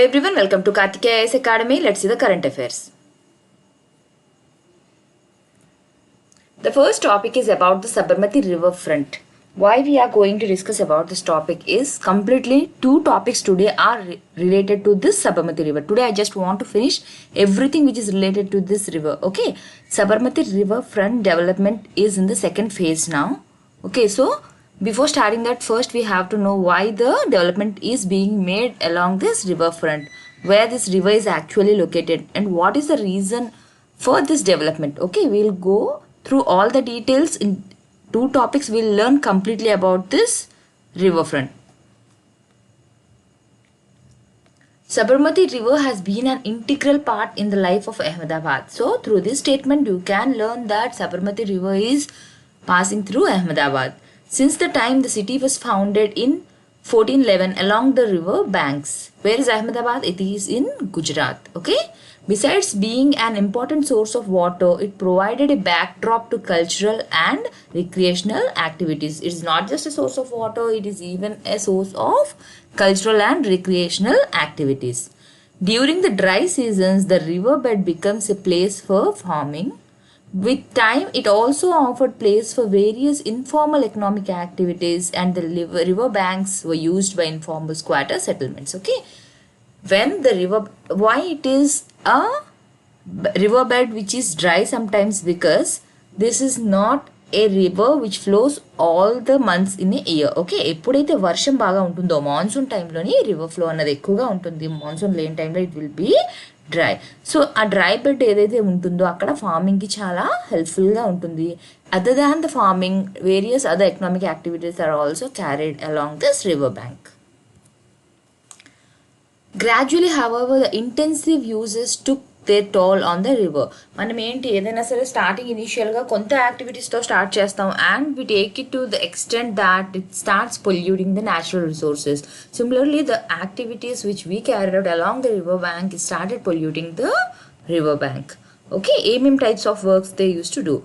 everyone, welcome to Kartikeya IAS Academy. Let's see the current affairs. The first topic is about the Sabarmati river front. Why we are going to discuss about this topic is completely two topics today are related to this Sabarmati river. Today I just want to finish everything which is related to this river. Okay, Sabarmati river front development is in the second phase now. Okay, so before starting that, first we have to know why the development is being made along this river front, where this river is actually located and what is the reason for this development. Okay, we'll go through all the details in two topics. We'll learn completely about this riverfront. Sabarmati river has been an integral part in the life of Ahmedabad. So through this statement you can learn that Sabarmati river is passing through Ahmedabad. Since the time the city was founded in 1411 along the river banks. Where is Ahmedabad? It is in Gujarat. Okay. Besides being an important source of water, it provided a backdrop to cultural and recreational activities. It is not just a source of water, it is even a source of cultural and recreational activities. During the dry seasons, the riverbed becomes a place for farming. With time, it also offered place for various informal economic activities, and the river banks were used by informal squatter settlements. Okay, when the river, why it is a riverbed which is dry sometimes? Because this is not a river which flows all the months in a year. Okay, ఎప్పుడైతే వర్షం బాగా ఉంటుందో monsoon టైంలోని river flow అన్నది ఎక్కువగా ఉంటుంది. Monsoon లేని టైంలో it will be dry. So ఆ డ్రై బెడ్ ఏదైతే ఉంటుందో అక్కడ ఫార్మింగ్కి చాలా హెల్ప్ఫుల్గా ఉంటుంది. Other than the farming, various other economic activities are also carried along this river bank. Gradually, however, the intensive uses took their toll on the river. మనం ఏంటి ఏదైనా సరే స్టార్టింగ్ ఇనిషియల్గా కొంత యాక్టివిటీస్తో స్టార్ట్ చేస్తాం and we take it to the extent that it starts polluting the natural resources. Similarly the activities which we carried out along the river bank it started polluting the river bank. Okay, ఏమేమి types of works they use to do.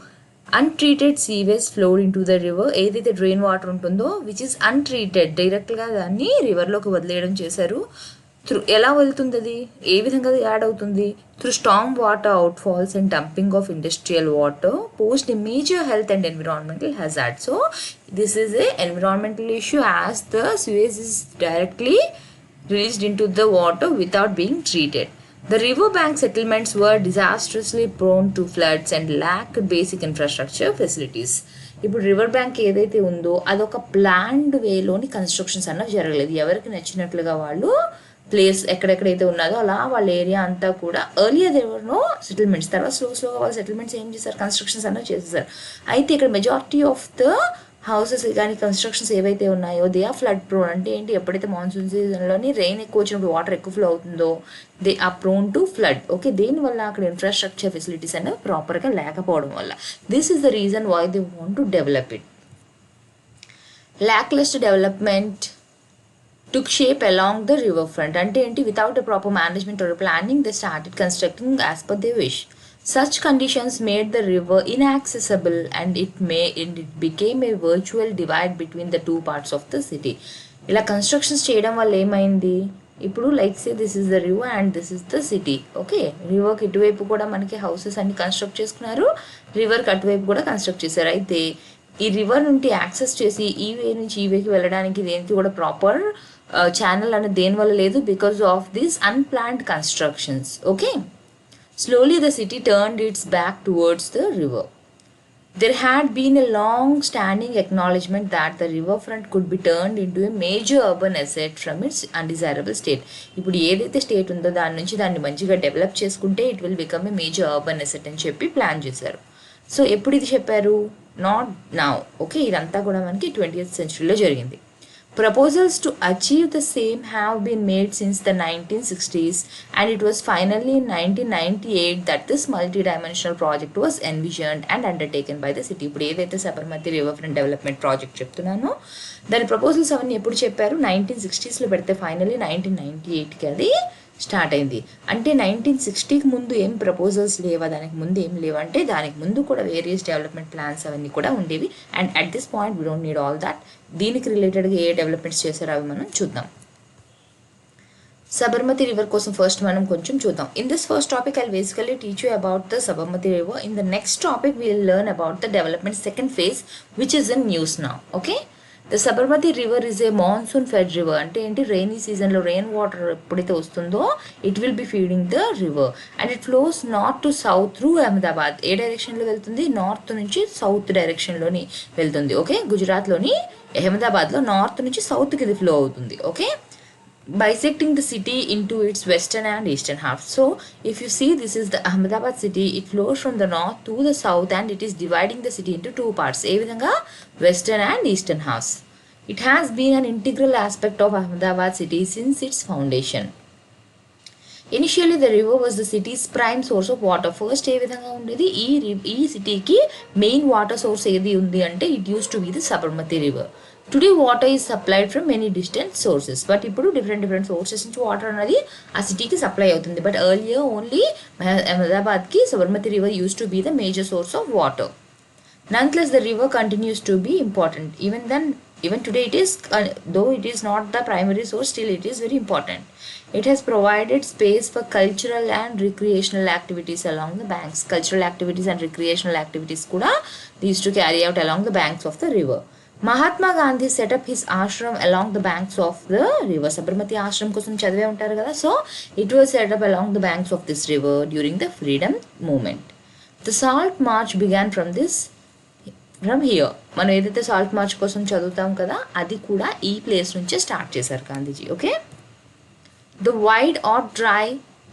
Untreated sewage flowed in to the river. ఏదైతే drain water ఉంటుందో which is untreated, డైరెక్ట్గా దాన్ని రివర్లోకి వదిలేయడం చేశారు. Through ఎలా వెళ్తుంది, అది ఏ విధంగా యాడ్ అవుతుంది? Through Storm water outfalls and dumping of industrial water post a major health and environmental hazard. So this is a environmental issue as the sewage is directly released into the water without being treated. The riverbank settlements were disastrously prone to floods and lacked basic infrastructure facilities. ఇప్పుడు river bank ఏదైతే ఉందో అదొక planned వేలోని constructions అన్నవి జరగలేదు. ఎవరికి నచ్చినట్లుగా వాళ్ళు place ఎక్కడెక్కడైతే ఉన్నదో అలా వాళ్ళ ఏరియా అంతా కూడా ఎర్లియర్ దేవర్నో సెటిల్మెంట్స్, తర్వాత స్లోగా వాళ్ళ సెటిల్మెంట్స్ ఏం చేశారు, కన్స్ట్రక్షన్స్ అన్నవి చేసేసారు. అయితే ఇక్కడ మెజారిటీ ఆఫ్ ద హౌసెస్ కానీ కన్స్ట్రక్షన్స్ ఏవైతే ఉన్నాయో దే ఆర్ ఫ్లడ్ ప్రోన్. అంటే ఏంటి, ఎప్పుడైతే మాన్సూన్ సీజన్లోని రెయిన్ ఎక్కువ వచ్చినప్పుడు వాటర్ ఎక్కువ ఫ్లో అవుతుందో they are prone to flood. Okay, దేనివల్ల అక్కడ ఇన్ఫ్రాస్ట్రక్చర్ ఫెసిలిటీస్ అనేవి ప్రాపర్గా లేకపోవడం వల్ల. This is the reason why they want to develop it. Lackluster development took shape along the riverfront. అంటే ఏంటి, without a proper management or planning they started constructing as per their wish. Such conditions made the river inaccessible and it became a virtual divide between the two parts of the city. ఇలా constructions చేయడం వల్ల ఏమైంది, ఇప్పుడు like say this is the river and this is the city. Okay, రివర్కి ఇటువైపు కూడా మనకి houses అన్ని కన్స్ట్రక్ట్ చేసుకున్నారు, రివర్కి అటువైపు కూడా కన్స్ట్రక్ట్ చేశారు. అయితే ఈ రివర్ నుండి యాక్సెస్ చేసి ఈ వే నుంచి ఈ వేకి వెళ్ళడానికి దేనికి కూడా ప్రాపర్ ఛానల్ అనేది దేనివల్ల లేదు, because of these unplanned constructions. Okay, slowly the city turned it's back towards the river. There had been a long-standing acknowledgement that the riverfront could be turned into a major urban asset from its undesirable state. ఇప్పుడు ఏదైతే state ఉందో దాని నుంచి దాన్ని మంచిగా develop చేసుకుంటే it will become a major urban asset అని చెప్పి ప్లాన్ చేశారు. సో ఎప్పుడు ఇది చెప్పారు, నాట్ నౌ. ఓకే, ఇదంతా కూడా మనకి 20th centuryలో జరిగింది. Proposals to achieve the same have been made since the 1960s and it was finally in 1998 that this multi-dimensional project was envisioned and undertaken by the city. ఇప్పుడు ఏదైతే Sabarmati river front development project చెప్తున్నానో దాని proposals అవన్నీ ఎప్పుడు చెప్పారు, 1960sలో పెడితే finally 1998కి అది start అయింది. అంటే 1960కి ముందు ఏం ప్రపోజల్స్ లేవా, దానికి ముందు ఏం లేవంటే దానికి ముందు కూడా వేరియస్ డెవలప్మెంట్ ప్లాన్స్ అవన్నీ కూడా ఉండేవి. And at this point we don't need all that. దీనికి రిలేటెడ్గా ఏ డెవలప్మెంట్స్ చేశారో అవి మనం చూద్దాం. Sabarmati river కోసం ఫస్ట్ మనం కొంచెం చూద్దాం. In this first topic I'll basically teach you about the Sabarmati river. In the next topic we'll learn about the development second phase which is in news now. Okay, the Sabarmati river is a monsoon fed river. అంటే ఏంటి, rainy సీజన్లో rain water ఎప్పుడైతే వస్తుందో it will be feeding the river and it flows north to south through Ahmedabad. ఏ డైరెక్షన్లో వెళ్తుంది, north నుంచి south డైరెక్షన్లోని వెళ్తుంది. ఓకే, గుజరాత్లోని అహ్మదాబాద్లో నార్త్ నుంచి సౌత్కి ఇది ఫ్లో అవుతుంది. Okay, bisecting the city into its western and eastern half. So if you see, this is the Ahmedabad city. It flows from the north to the south and it is dividing the city into two parts, ఏ విధంగా western and eastern halves. It has been an integral aspect of Ahmedabad city since its foundation. Initially the river was the city's prime source of water. First ఏ విధంగా ఉండేది, ఈ సిటీకి main water source ఏది ఉంది అంటే it used to be the Sabarmati river. Today water is supplied from many distant sources. But ఇప్పుడు different sources నుంచి water అనేది ఆ సిటీకి సప్లై అవుతుంది. బట్ ఎర్లియర్ ఓన్లీ అహ్మదాబాద్కి Sabarmati river use to be the major source of water. Nonetheless, the river continues to be important. Even today it is, though it is not the primary source, still it is very important. It has provided space for cultural and recreational activities along the banks. Cultural activities and recreational activities kuda they used to carry out along the banks of the river. Mahatma Gandhi set up his ashram along the banks of the river. Sabarmati ashram kosam chadive untaru kada. So it was set up along the banks of this river during the freedom movement. The salt march began from here. మనం ఏదైతే salt March కోసం చదువుతాం కదా, అది కూడా ఈ place నుంచే start చేశారు Gandhiji. Okay, the wide or dry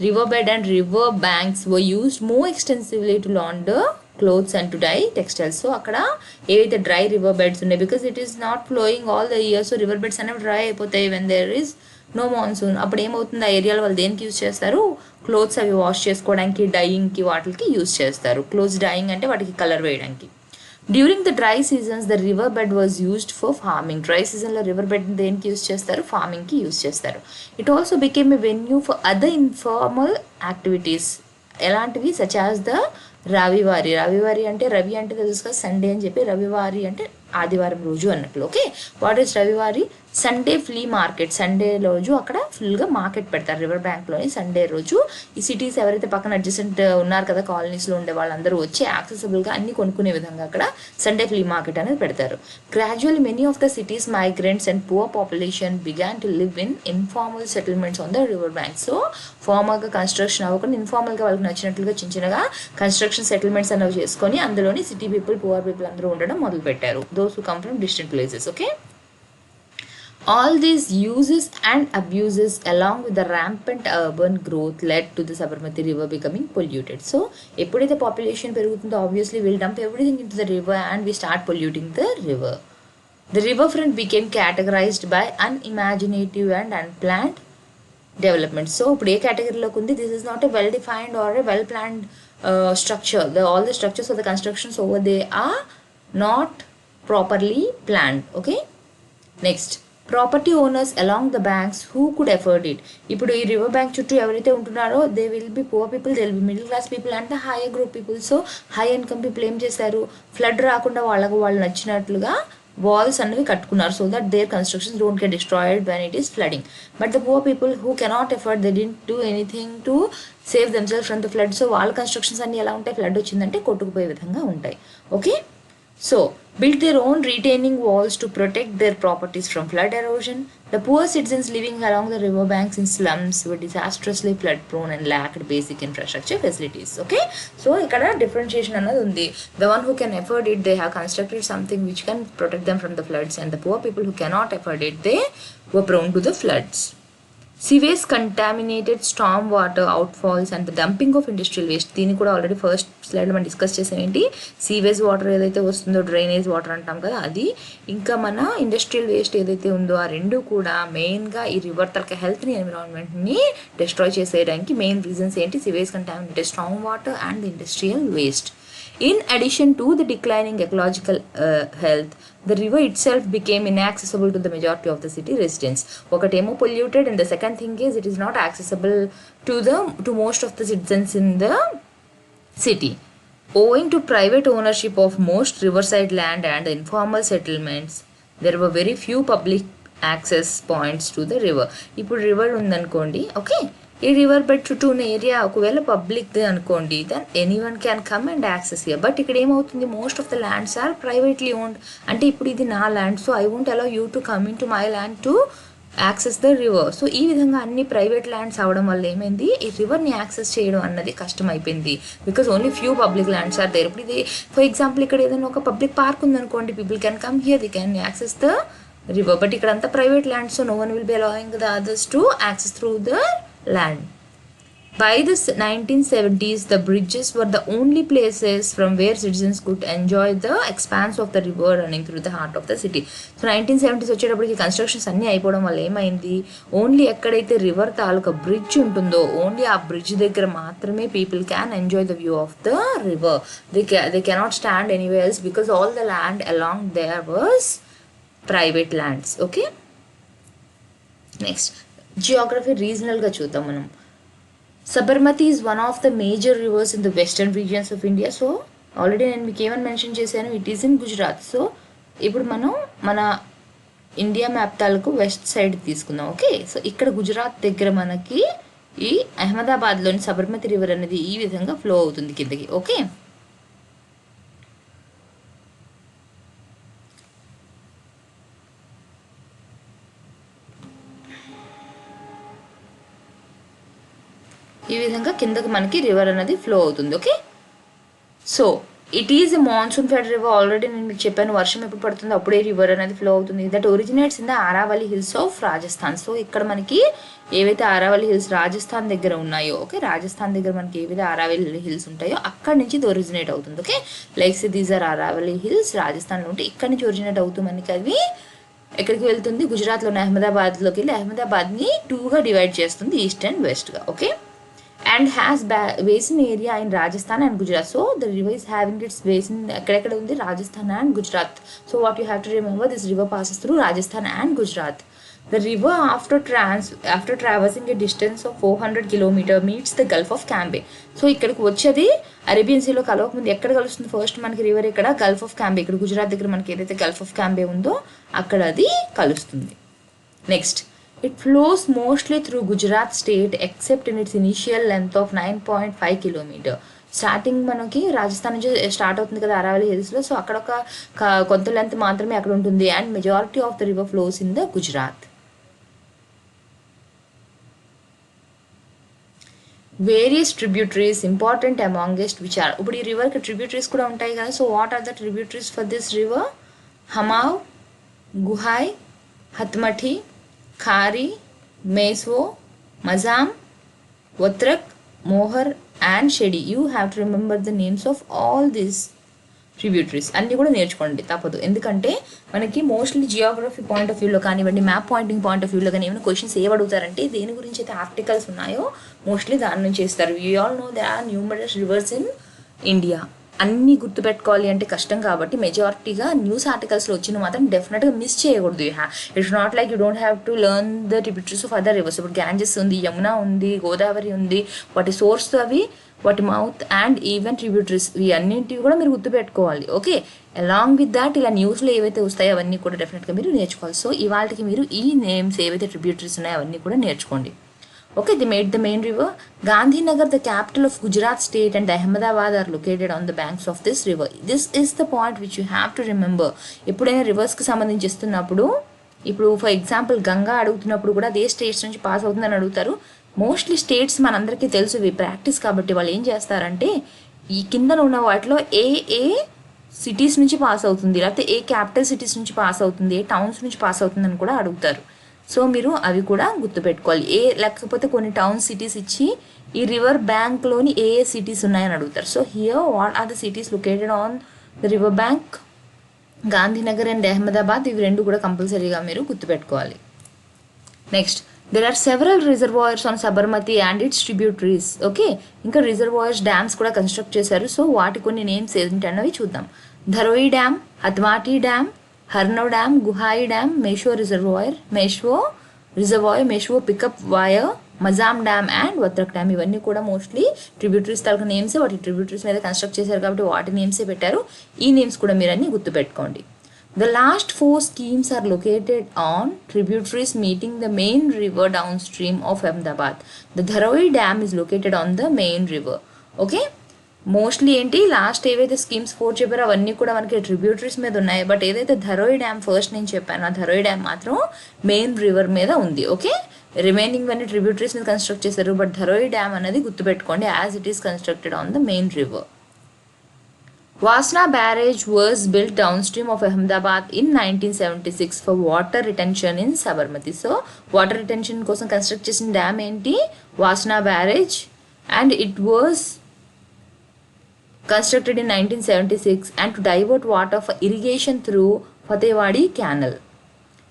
riverbed and river banks were used more extensively to launder clothes and to dye textiles. So అక్కడ ఏవైతే డ్రై రివర్ బెడ్స్ ఉన్నాయి, because it is not flowing all the year, so river beds అనేవి dry అయిపోతాయి when there is no monsoon. అప్పుడు ఏమవుతుంది, ఆ ఏరియాలో వాళ్ళు దేనికి యూజ్ చేస్తారు, క్లోత్స్ అవి వాష్ చేసుకోవడానికి, డైయింగ్కి, వాటికి యూజ్ చేస్తారు. క్లోత్స్ డైయింగ్ అంటే వాటికి కలర్ వేయడానికి. During the dry seasons the river bed was used for farming. Dry సీజన్లో రివర్ బెడ్ దేనికి యూజ్ చేస్తారు, ఫార్మింగ్కి యూజ్ చేస్తారు. It also became a venue for other informal activities. ఎలాంటివి, సచ్ యాజ్ ద రవివారి. రవివారి అంటే రవి అంటే తెలుసు కదా, సండే అని చెప్పి, రవివారి అంటే ఆదివారం రోజు అన్నట్లు. Okay, what is Ravivari, Sunday flea market. Sunday రోజు అక్కడ ఫుల్గా మార్కెట్ పెడతారు రివర్ బ్యాంక్లోని. సండే రోజు ఈ సిటీస్ ఎవరైతే పక్కన అడ్జసెంట్ ఉన్నారు కదా, కాలనీస్లో ఉండే వాళ్ళందరూ వచ్చి యాక్సెసిబుల్గా అన్ని కొనుక్కునే విధంగా అక్కడ సండే ఫ్లీ మార్కెట్ అనేది పెడతారు. Gradually many of the cities migrants and poor population began to live in informal settlements on the river bank. So ఫార్మల్గా కన్స్ట్రక్షన్ అవ్వకుండా ఇన్ఫార్మల్గా వాళ్ళకి నచ్చినట్లుగా చిన్నగా కన్స్ట్రక్షన్ సెటిల్మెంట్స్ అనేవి చేసుకొని అందులోని సిటీ పీపుల్, పువర్ పీపుల్ అందరూ ఉండడం మొదలు పెట్టారు. Those who come from distant places. Okay, all these uses and abuses along with the rampant urban growth led to the Sabarmati river becoming polluted. So eppudithe population perugutundo, obviously we'll dump everything into the river and we start polluting the river. The riverfront became categorized by unimaginative and unplanned development. So ఇప్పుడు ఏ కేటగిరీలోకి ఉంది, this is not a well defined or a well planned structure. All the structures of the constructions over there are not properly planned. Okay, next, property owners along the banks who could afford it. ఇప్పుడు ఈ river bank చుట్టూ ఎవరైతే ఉంటున్నారో they will be poor people, they will be middle class people and the higher group people. So high income people ఏం చేశారు, flood రాకుండా వాళ్ళు నచ్చినట్లుగా వాల్స్ అనేవి కట్టుకున్నారు, so that their constructions don't get destroyed when it is flooding. But the poor people who cannot afford, they didn't do anything to save themselves from the flood. So వాళ్ళ కన్స్ట్రక్షన్స్ అన్ని ఎలా ఉంటాయి, ఫ్లడ్ వచ్చిందంటే కొట్టుకుపోయే విధంగా ఉంటాయి. Okay, so built their own retaining walls to protect their properties from flood erosion. The poor citizens living along the river banks in slums were disastrously flood prone and lacked basic infrastructure facilities. Okay, so ikkada differentiation another undi. The one who can afford it, they have constructed something which can protect them from the floods, and the poor people who cannot afford it, they were prone to the floods. Sewage contaminated storm water outfalls and the dumping of industrial waste. దీన్ని కూడా already first స్లైడ్లో మనం discuss చేసాం. ఏంటి, sewage water ఏదైతే వస్తుందో, drainage water అంటాం కదా, అది ఇంకా మన ఇండస్ట్రియల్ వేస్ట్ ఏదైతే ఉందో, ఆ రెండు కూడా మెయిన్గా ఈ రివర్ తలక హెల్త్ని, ఎన్విరాన్మెంట్ని డిస్ట్రాయ్ చేసేయడానికి మెయిన్ రీజన్స్ ఏంటి, sewage contaminated Storm water and industrial waste. In addition to the declining ecological health, the river itself became inaccessible to the majority of the city residents. Okatemo polluted, and the second thing is it is not accessible to most of the citizens in the city. Owing to private ownership of most riverside land and the informal settlements, there were very few public access points to the river. ఇప్పుడు river ఉందనుకోండి, okay, ఈ river bed చుట్టూ ఉన్న area ఒకవేళ పబ్లిక్ది అనుకోండి, then any one can come and access here. But ఇక్కడ ఏమవుతుంది, most of the lands are privately owned. అంటే ఇప్పుడు ఇది నా land, so I won't allow you to come into my land to access the river. So ఈ విధంగా అన్ని private lands అవడం వల్ల ఏమైంది, ఈ రివర్ని యాక్సెస్ చేయడం అన్నది కష్టం అయిపోయింది. Because only few public lands are there. ఇప్పుడు ఇది ఫర్ ఎగ్జాంపుల్ ఇక్కడ ఏదైనా ఒక పబ్లిక్ పార్క్ ఉందనుకోండి, people can come here, they can access the river. But ఇక్కడ అంతా private land, so no one will be allowing the others to access through the land. By the 1970s, the bridges were the only places from where citizens could enjoy the expanse of the river running through the heart of the city. So 1970s వచ్చేటప్పటికి constructions అన్నీ అయిపోవడం వల్ల ఏమైంది, only ఎక్కడైతే river తాలూకా bridge ఉంటుందో only ఆ bridge దగ్గర మాత్రమే people can enjoy the view of the river. They cannot stand anywhere else because all the land along there was private lands. Okay, next geography రీజనల్గా చూద్దాం మనం. Sabarmati is one of the major rivers in the western regions of India. So already నేను మీకు ఏమని mention చేశాను, it is in Gujarat. So ఇప్పుడు మనం మన ఇండియా మ్యాప్ తాలూకు వెస్ట్ సైడ్ తీసుకుందాం. ఓకే, సో ఇక్కడ గుజరాత్ దగ్గర మనకి ఈ అహ్మదాబాద్లోని సబర్మతి రివర్ అనేది ఈ విధంగా ఫ్లో అవుతుంది కిందకి. ఓకే, ఈ విధంగా కిందకి మనకి రివర్ అనేది ఫ్లో అవుతుంది. Okay, so it is a monsoon fed river. Already నేను మీకు చెప్పాను, వర్షం ఎప్పుడు పడుతుందో అప్పుడే రివర్ అనేది ఫ్లో అవుతుంది. That originates in the Aravalli hills of Rajasthan. So ఇక్కడ మనకి ఏవైతే ఆరావళి హిల్స్ రాజస్థాన్ దగ్గర ఉన్నాయో, ఓకే, రాజస్థాన్ దగ్గర మనకి ఏవైతే ఆరావళి హిల్స్ ఉంటాయో అక్కడ నుంచి ఇది ఒరిజినేట్ అవుతుంది. Okay, like these are Aravalli hills రాజస్థాన్లో ఉంటే ఇక్కడ నుంచి ఒరిజినేట్ అవుతూ మనకి అవి ఎక్కడికి వెళ్తుంది, గుజరాత్లోని అహ్మదాబాద్లోకి వెళ్ళి అహ్మదాబాద్ని 2గా డివైడ్ చేస్తుంది, ఈస్ట్ అండ్ వెస్ట్గా. Okay, and has basin area in Rajasthan and Gujarat. So the river is having its basin ekkada undi Rajasthan and Gujarat. So what you have to remember, this river passes through Rajasthan and Gujarat. The river after traversing a distance of 400 km meets the Gulf of Cambay. So ఇక్కడికి వచ్చేది Arabian సీలో కలవక ముందు ఎక్కడ కలుస్తుంది, first మనకి river ఇక్కడ Gulf of క్యాంబే, ఇక్కడ గుజరాత్ దగ్గర మనకి ఏదైతే గల్ఫ్ ఆఫ్ క్యాంబే ఉందో అక్కడ అది కలుస్తుంది. Next, it flows mostly through Gujarat state except in its initial length of 9.5 km. Starting మనకి రాజస్థాన్ నుంచి స్టార్ట్ అవుతుంది కదా అరావళి హిల్స్లో, సో అక్కడ ఒక కొంత లెంత్ మాత్రమే అక్కడ ఉంటుంది. And majority of the river flows in the Gujarat. Various tributaries important amongst which are. ఇప్పుడు ఈ రివర్కి ట్రిబ్యూటరీస్ కూడా ఉంటాయి కదా. So what are the tributaries for this river? Harnav, Guhai, Hathmati, Khari, Meshwo, Majam, Watrak, Mohar and Shedhi. You have to remember the names of all these tributaries. అన్నీ కూడా నేర్చుకోండి తప్పదు, ఎందుకంటే మనకి మోస్ట్లీ జియోగ్రఫీ పాయింట్ ఆఫ్ వ్యూలో కానివ్వండి, మ్యాప్ పాయింటింగ్ పాయింట్ ఆఫ్ వ్యూలో కానీ ఏమైనా క్వశ్చన్స్ ఏమడుగుతారంటే దేని గురించి అయితే ఆర్టికల్స్ ఉన్నాయో మోస్ట్లీ దాని నుంచి ఇస్తారు. You all know they are numerous rivers in India. అన్నీ గుర్తుపెట్టుకోవాలి అంటే కష్టం కాబట్టి మెజారిటీగా న్యూస్ ఆర్టికల్స్లో వచ్చిన మాత్రం డెఫినెట్గా మిస్ చేయకూడదు. It's not like you don't have to learn the tributaries of other reverse. ఇప్పుడు గ్యాంజెస్ ఉంది, యమునా ఉంది, గోదావరి ఉంది, వాటి సోర్స్ అవి, వాటి మౌత్ అండ్ ఈవెన్ ట్రిబ్యూటరీస్, ఇవి అన్నింటివి కూడా మీరు గుర్తుపెట్టుకోవాలి. ఓకే, అలాంగ్ విత్ దాట్ ఇలా న్యూస్లో ఏవైతే వస్తాయో అవన్నీ కూడా డెఫినెట్గా మీరు నేర్చుకోవాలి. సో ఇవాళకి మీరు ఈ నేమ్స్ ఏవైతే ట్రిబ్యూటరీస్ ఉన్నాయో అవన్నీ కూడా నేర్చుకోండి. Okay, they made the main river. Gandhinagar, the capital of Gujarat state, and Ahmedabad are located on the banks of this river. This is the point which you have to remember. ఎప్పుడైనా రివర్స్కి సంబంధించి ఇస్తున్నప్పుడు, ఇప్పుడు for example Ganga అడుగుతున్నప్పుడు కూడా అదే states నుంచి pass అవుతుందని అడుగుతారు. Mostly states మనందరికీ తెలుసు, ఇవి ప్రాక్టీస్ కాబట్టి వాళ్ళు ఏం చేస్తారంటే ఈ కింద ఉన్న వాటిలో ఏ సిటీస్ నుంచి పాస్ అవుతుంది, లేకపోతే ఏ క్యాపిటల్ సిటీస్ నుంచి పాస్ అవుతుంది, ఏ టౌన్స్ నుంచి పాస్ అవుతుందని కూడా అడుగుతారు. సో మీరు అవి కూడా గుర్తుపెట్టుకోవాలి. లేకపోతే కొన్ని టౌన్ సిటీస్ ఇచ్చి ఈ రివర్ బ్యాంక్లోని ఏ సిటీస్ ఉన్నాయని అడుగుతారు. So here what are the cities located on the river bank? Gandhinagar and Ahmedabad, ఇవి రెండు కూడా కంపల్సరీగా మీరు గుర్తుపెట్టుకోవాలి. Next, there are several reservoirs on Sabarmati and its tributaries. Okay, ఇంకా రిజర్వాయర్స్, డ్యామ్స్ కూడా కన్స్ట్రక్ట్ చేశారు. సో వాటి కొన్ని నేమ్స్ ఏంటన్నవి చూద్దాం. Dharoi dam, Hathmati dam, Harnav dam, Guhai dam, Meshwo reservoir, Meshwo pickup weir, Majam dam and Watrak dam. ఇవన్నీ కూడా మోస్ట్లీ ట్రిబ్యూటరీస్ తాలూకు నేమ్స్. వాటి ట్రిబ్యూటరీస్ మీద కన్స్ట్రక్ట్ చేశారు కాబట్టి వాటి నేమ్సే పెట్టారు. ఈ నేమ్స్ కూడా మీరు అన్ని గుర్తుపెట్టుకోండి. The last 4 schemes are located on tributaries meeting the main river downstream of Ahmedabad. The Dharai Dam is located on the main river. Okay, mostly ఏంటి లాస్ట్ ఏవైతే స్కీమ్స్ 4 చెప్పారో అవన్నీ కూడా మనకి ట్రిబ్యూటరీస్ మీద ఉన్నాయి. బట్ ఏదైతే ధరోయి డ్యామ్ ఫస్ట్ నేను చెప్పాను ఆ ధరోయి డ్యామ్ మాత్రం మెయిన్ రివర్ మీద ఉంది. ఓకే, రిమైనింగ్ అన్ని ట్రిబ్యూటరీస్ మీద కన్స్ట్రక్ట్ చేశారు. బట్ ధరోయి డ్యామ్ అనేది గుర్తుపెట్టుకోండి, as it is constructed on the main river. Wasna Barrage was built downstream of Ahmedabad in 1976 for water retention in Sabarmati. So, water retention కోసం construct చేసిన dam ఏంటి? వాస్నా barrage, and it was constructed in 1976 and to divert water for irrigation through Fatehwadi Canal.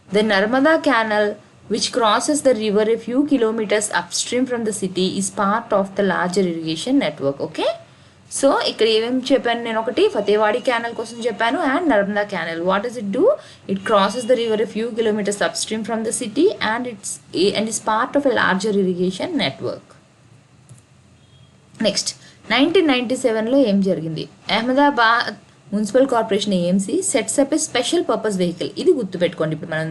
The Narmada Canal, which crosses the river a few kilometers upstream from the city, is part of the larger irrigation network. Okay, so ఇక్కడ ఏమేమి చెప్పాను నేను? ఒకటి Fatewadi canal కోసం చెప్పాను and Narmada canal. What does it do? It crosses the river a few kilometres upstream from the city and its part of a larger irrigation network. Next 1997లో ఏం జరిగింది? Ahmedabad municipal corporation AMC sets up a special purpose vehicle. ఇది గుర్తుపెట్టుకోండి, ఇప్పుడు మనం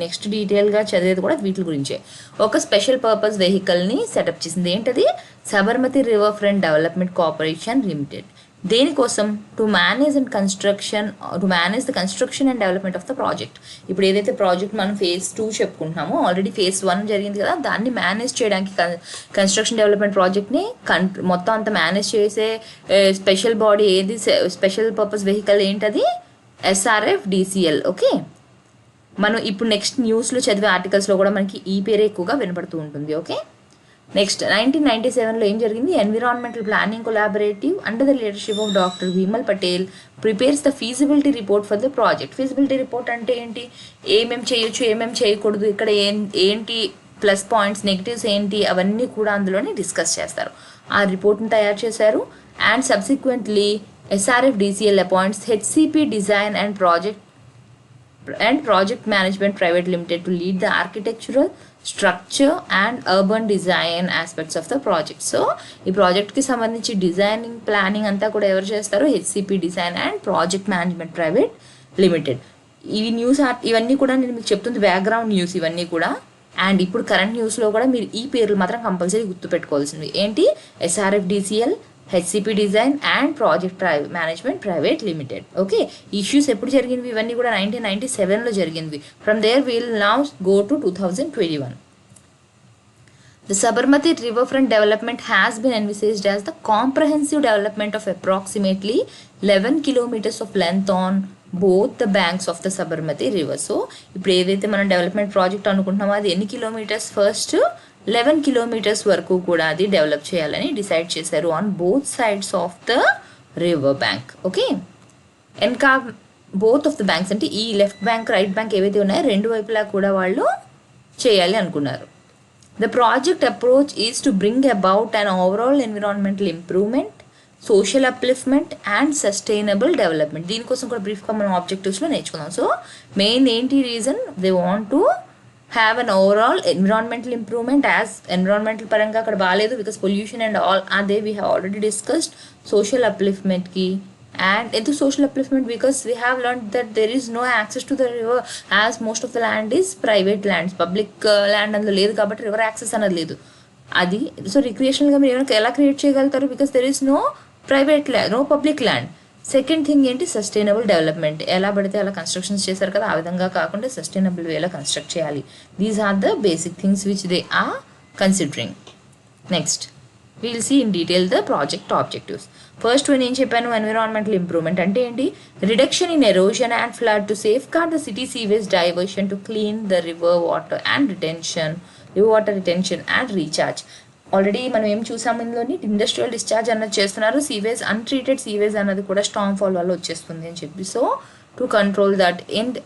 next డీటెయిల్గా చదివేది కూడా వీటి గురించే. ఒక స్పెషల్ పర్పస్ వెహికల్ని సెటప్ చేసింది. ఏంటది? Sabarmati river front development corporation limited. దేనికోసం? To manage the construction and development of the project. ఇప్పుడు ఏదైతే ప్రాజెక్ట్ మనం ఫేజ్ 2 చెప్పుకుంటున్నామో, ఆల్రెడీ ఫేజ్ 1 జరిగింది కదా, దాన్ని మేనేజ్ చేయడానికి కన్స్ట్రక్షన్ డెవలప్మెంట్ ప్రాజెక్ట్ని మొత్తం అంతా మేనేజ్ చేసే స్పెషల్ బాడీ ఏది? స్పెషల్ పర్పస్ వెహికల్ ఏంటది? SRFDCL. ఓకే, మనం ఇప్పుడు నెక్స్ట్ న్యూస్లో చదివే ఆర్టికల్స్లో కూడా మనకి ఈ పేరే ఎక్కువగా వినపడుతూ ఉంటుంది. ఓకే, నెక్స్ట్ 1997లో ఏం జరిగింది? Environmental planning collaborative under the leadership of doctor Vimal Patel prepares the feasibility report for the project. Feasibility report అంటే ఏంటి? ఏమేమి చేయొచ్చు, ఏమేమి చేయకూడదు, ఇక్కడ ఏంటి ప్లస్ పాయింట్స్, నెగిటివ్స్ ఏంటి, అవన్నీ కూడా అందులోనే డిస్కస్ చేస్తారు. ఆ రిపోర్ట్ని తయారు చేశారు. And subsequently SRFDCL appoints HCP design and project management private limited to lead the architectural, structure and urban design aspects of the project. So ఈ ప్రాజెక్ట్కి సంబంధించి డిజైనింగ్, ప్లానింగ్ అంతా కూడా ఎవరు చేస్తారు? HCP design and project management private limited. ఇవన్నీ కూడా నేను మీకు చెప్తుంది బ్యాక్గ్రౌండ్ న్యూస్ ఇవన్నీ కూడా. అండ్ ఇప్పుడు కరెంట్ న్యూస్లో కూడా మీరు ఈ పేర్లు మాత్రం కంపల్సరీ గుర్తుపెట్టుకోవాల్సింది. ఏంటి? SRFDCL, HCP design and project management private limited. Okay, issues ఎప్పుడు జరిగినవి? ఇవన్నీ కూడా 1997లో జరిగినవి. From there will now go to 2021. The Sabarmati riverfront development has been envisaged as the comprehensive development of approximately 11 kilometers of length on both the banks of the Sabarmati river. So ఇప్పుడు ఏదైతే మనం development project అనుకుంటున్నామో అది ఎన్ని kilometres? First 11 kilometres వరకు కూడా అది develop చేయాలని డిసైడ్ చేశారు on both sides of the river bank. Okay, ఇంకా బోత్ ఆఫ్ ద బ్యాంక్స్ అంటే ఈ లెఫ్ట్ బ్యాంక్, రైట్ బ్యాంక్ ఏవైతే ఉన్నాయో రెండు వైపులా కూడా వాళ్ళు చేయాలి అనుకున్నారు. The project approach is to bring about an overall environmental improvement, social upliftment and sustainable development. దీనికోసం కూడా బ్రీఫ్గా మనం ఆబ్జెక్టివ్స్లో నేర్చుకుందాం. సో మెయిన్ ఏంటి reason? They want to have an overall environmental improvement. As environmental పరంగా అక్కడ బాగాలేదు బికాస్ పొల్యూషన్ అండ్ ఆల్, అదే we have already discussed. Social అప్లిఫ్ట్మెంట్కి and into social upliftment because we have learned that there is no access to the river as most of the land is private lands. Public land అందులో లేదు కాబట్టి river access అనేది లేదు. అది so రిక్రియేషనల్గా మీరు ఏమైనా ఎలా క్రియేట్ చేయగలుగుతారు? Because there is no private land, no public land. Second thing ఏంటి? Sustainable development. ఎలా పడితే అలా కన్స్ట్రక్షన్స్ చేశారు కదా, ఆ విధంగా కాకుండా సస్టైనబుల్ వేలో కన్స్ట్రక్ట్ చేయాలి. These are the basic things which they are considering. Next we'll see in detail the project objectives. First one ఏం చెప్పాను? ఎన్విరాన్మెంటల్ ఇంప్రూవ్మెంట్ అంటే ఏంటి? Reduction in erosion and flood to safeguard the city sewage diversion to clean the river water retention and recharge. Already మనం ఏం చూసాము ఇందులోని? Industrial discharge అన్నది చేస్తున్నారు. సీవేజ్, అన్ట్రీటెడ్ సీవేజ్ అన్నది కూడా స్టామ్ ఫాల్ వల్ల వచ్చేస్తుంది అని చెప్పి. So to control that and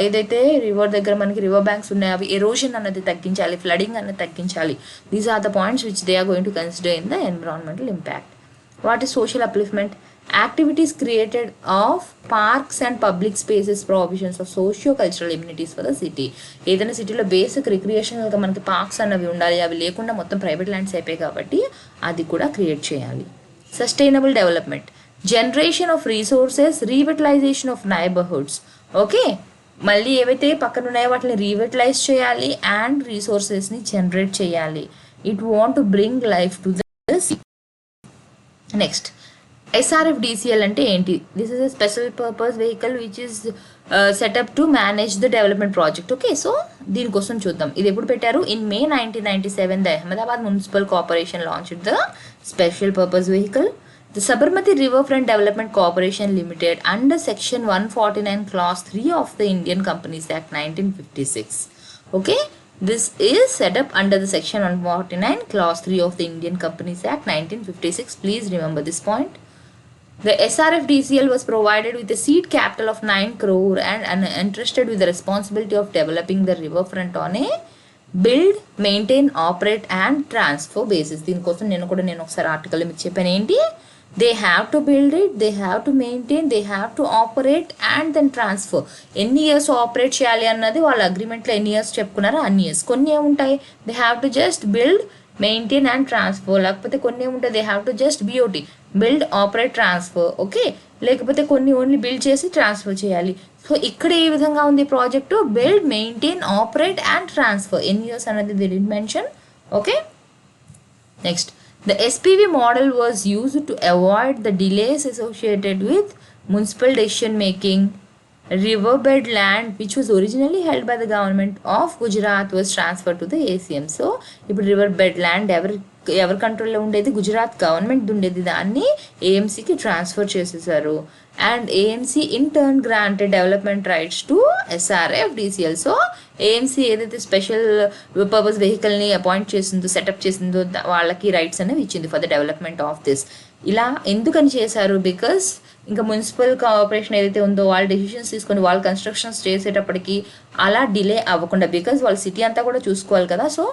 ఏదైతే రివర్ దగ్గర మనకి రివర్ బ్యాంక్స్ ఉన్నాయో అవి ఎరోషన్ అన్నది తగ్గించాలి, ఫ్లడింగ్ అన్నది తగ్గించాలి. These are the points which they are going to consider in the environmental impact. What is social upliftment? Activities created of parks and public spaces, provisions of socio cultural amenities for the city. ఏదైనా సిటీలో basic రిక్రియేషనల్గా మనకి parks అన్నవి ఉండాలి, అవి లేకుండా మొత్తం private lands అయిపోయాయి కాబట్టి అది కూడా క్రియేట్ చేయాలి. Sustainable development, generation of resources, revitalization of neighborhoods, okay, మళ్ళీ ఏవైతే పక్కన ఉన్నాయో వాటిని రీవిటలైజ్ చేయాలి అండ్ రీసోర్సెస్ని జనరేట్ చేయాలి. It want to bring life to the sea. Next, SRFDCL అంటే ఏంటి? This is a special purpose vehicle which is set up to manage the development project. Okay, so దీనికోసం చూద్దాం. ఇది ఎప్పుడు పెట్టారు? In May 1997 the Ahmedabad municipal corporation launched the special purpose vehicle. The Sabarmati Riverfront Development Corporation Limited under Section 149 Clause 3 of the Indian Companies Act 1956. Okay, this is set up under the Section 149 Clause 3 of the Indian Companies Act 1956. Please remember this point. The SRFDCL was provided with a seed capital of 9 crore and entrusted with the responsibility of developing the riverfront on a build, maintain, operate and transfer basis. దీనికోసం నేను ఒకసారి article మీకు చెప్పాను ఏంటి? They have to build it, they have to maintain, they have to operate and then transfer. ఎన్ని years operate చేయాలి అన్నది వాళ్ళ అగ్రిమెంట్లో ఎన్ని ఇయర్స్ చెప్పుకున్నారో అన్ని ఇయర్స్. కొన్ని ఏముంటాయి? They have to just build, maintain and transfer. లేకపోతే కొన్ని ఏముంటాయి? They have to just BOT, build, operate, transfer. Okay, లేకపోతే కొన్ని ఓన్లీ బిల్డ్ చేసి ట్రాన్స్ఫర్ చేయాలి. సో ఇక్కడ ఏ విధంగా ఉంది project? Build, maintain, operate and transfer. ఎన్ని ఇయర్స్ అనేది they did mention. Okay, next, the SPV model was used to avoid the delays associated with municipal decision making. Riverbed land which was originally held by the government of Gujarat was transferred to the ACM. So ఇప్పుడు riverbed land ఎవరి కంట్రోల్లో ఉండేది? Gujarat government ఉండేది. దాన్ని AMCకి transfer చేసేసారు. And AMC in turn granted development rights to SRFDCL. So AMC ఏదైతే special purpose వెహికల్ని appoint చేసిందో, సెటప్ చేసిందో వాళ్ళకి రైట్స్ అనేవి ఇచ్చింది for the development of this. ఇలా ఎందుకని చేశారు? బికాస్ ఇంకా మున్సిపల్ కార్పొరేషన్ ఏదైతే ఉందో వాళ్ళు డెసిషన్స్ తీసుకొని వాళ్ళు కన్స్ట్రక్షన్స్ చేసేటప్పటికి అలా డిలే అవ్వకుండా, బికాజ్ వాళ్ళు సిటీ అంతా కూడా చూసుకోవాలి కదా. సో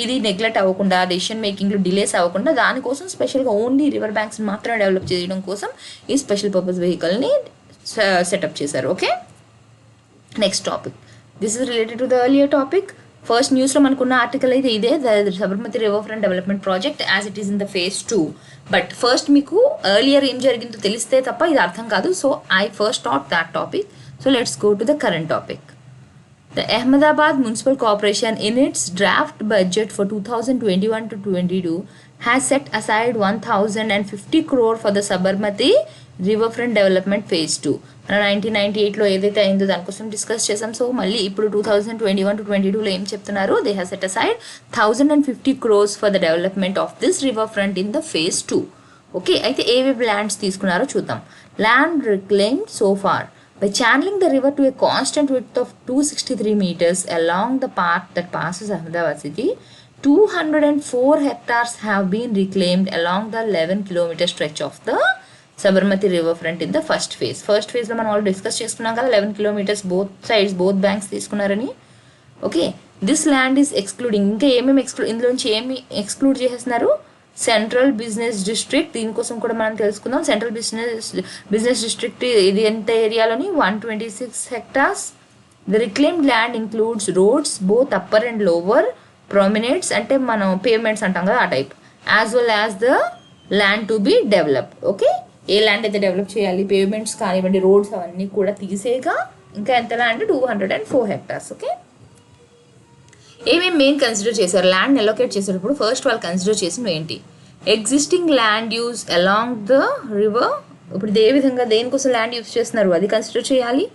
ఇది నెగ్లెక్ట్ అవ్వకుండా, డెసిషన్ మేకింగ్లో డిలేస్ అవ్వకుండా దానికోసం స్పెషల్గా ఓన్లీ రివర్ బ్యాంక్స్ని మాత్రమే డెవలప్ చేయడం కోసం ఈ స్పెషల్ పర్పస్ వెహికల్ని సెటప్ చేశారు. Okay, next topic. This is related to the earlier topic. First న్యూస్లో మనకున్న ఆర్టికల్ అయితే ఇదే, the Sabarmati river front development project as it is in the phase 2. But first మీకు ఎర్లియర్ ఏం జరిగిందో తెలిస్తే తప్ప ఇది అర్థం కాదు. So I first taught that topic. So let's go to the current topic. The Ahmedabad Municipal Corporation in its draft budget for 2021 to 22 has set aside 1050 crore for the Sabarmati Riverfront Development Phase 2. మనం 1998లో ఏదైతే అయిందో దానికోసం discuss చేసాం. So మళ్ళీ ఇప్పుడు 2021 to 22లో ఏం చెప్తున్నారు? They have set aside 1050 crores for the development of this river front in the phase 2. Okay, అయితే ఏవేవి ల్యాండ్స్ తీసుకున్నారో చూద్దాం. Land reclaimed so far by channeling the river to a constant width of 263 meters along the path that passes Ahmedabad city, 204 hectares have been reclaimed along the 11-kilometer stretch of the Sabarmati riverfront in the first phase. First phase లో మనం already discuss చేసుకున్నాం కదా, 11 kilometers both sides, both banks తీసుకున్నారని. Okay, this land is excluding, ఇంకా ఏమేమి ఇందులోంచి ఏమి exclude చేసేస్తున్నారు? Central business district. దీనికోసం కూడా మనం తెలుసుకుందాం. సెంట్రల్ బిజినెస్ డిస్ట్రిక్ట్ ఇది ఎంత ఏరియాలోని? 126 hectares. The reclaimed land includes roads both upper and lower, promenades అంటే మనం పేమెంట్స్ అంటాం కదా ఆ type, as well as the land to be developed. Okay, ఏ ల్యాండ్ అయితే డెవలప్ చేయాలి, పేమెంట్స్ కానివ్వండి, రోడ్స్ అవన్నీ కూడా తీసేగా ఇంకా ఎంత ల్యాండ్? 204 hectares. ఓకే, ఏమేమి మెయిన్ కన్సిడర్ చేశారు ల్యాండ్ అలొకేట్ చేసేటప్పుడు? ఫస్ట్ వాళ్ళు కన్సిడర్ చేసినవి ఏంటి? Existing land use along the river. ఇప్పుడు ఏ విధంగా దేనికోసం ల్యాండ్ యూజ్ చేస్తున్నారు అది కన్సిడర్ చేయాలి.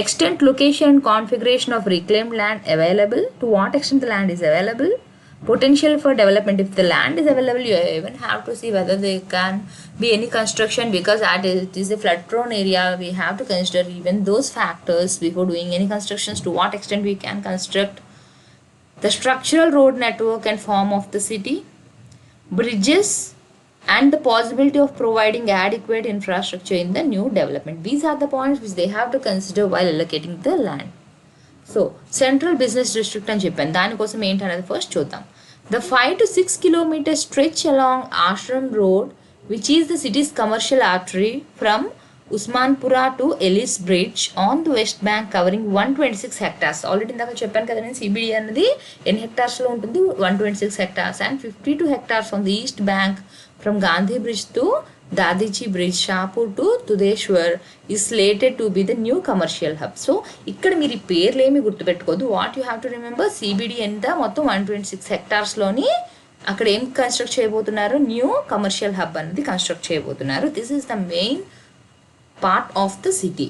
Extent, location and configuration of reclaimed land available, to what extent the land is available, potential for development. If the land is available, you even have to see whether there can be any construction, because it is a flood prone area. We have to consider even those factors before doing any constructions. To what extent we can construct, the structural road network and form of the city, bridges, and the possibility of providing adequate infrastructure in the new development. These are the points which they have to consider while allocating the land. So central business district అని చెప్పాను, దానికోసం ఏంటనేది first చూద్దాం. The 5 to 6 kilometers stretch along Ashram Road, which is the city's commercial artery from Usmanpura to Ellis Bridge on the west bank, covering 126 hectares. Already ఇందాక చెప్పాను కదా నేను, CBD అనేది ఎన్ని హెక్టార్స్లో ఉంటుంది? 126 hectares, and 52 hectares on the east bank from Gandhi Bridge to Dadhichi bridge Shahpur to Dudheshwar is slated to be the new commercial hub. So ఇక్కడ మీరు ఈ పేర్లు ఏమి గుర్తుపెట్టుకోవద్దు. What you have to remember, CBD ఎంత మొత్తం 126 హెక్టార్స్లోని అక్కడ ఏం కన్స్ట్రక్ట్ చేయబోతున్నారు, న్యూ కమర్షియల్ హబ్ అనేది కన్స్ట్రక్ట్ చేయబోతున్నారు. This is the main part of the city.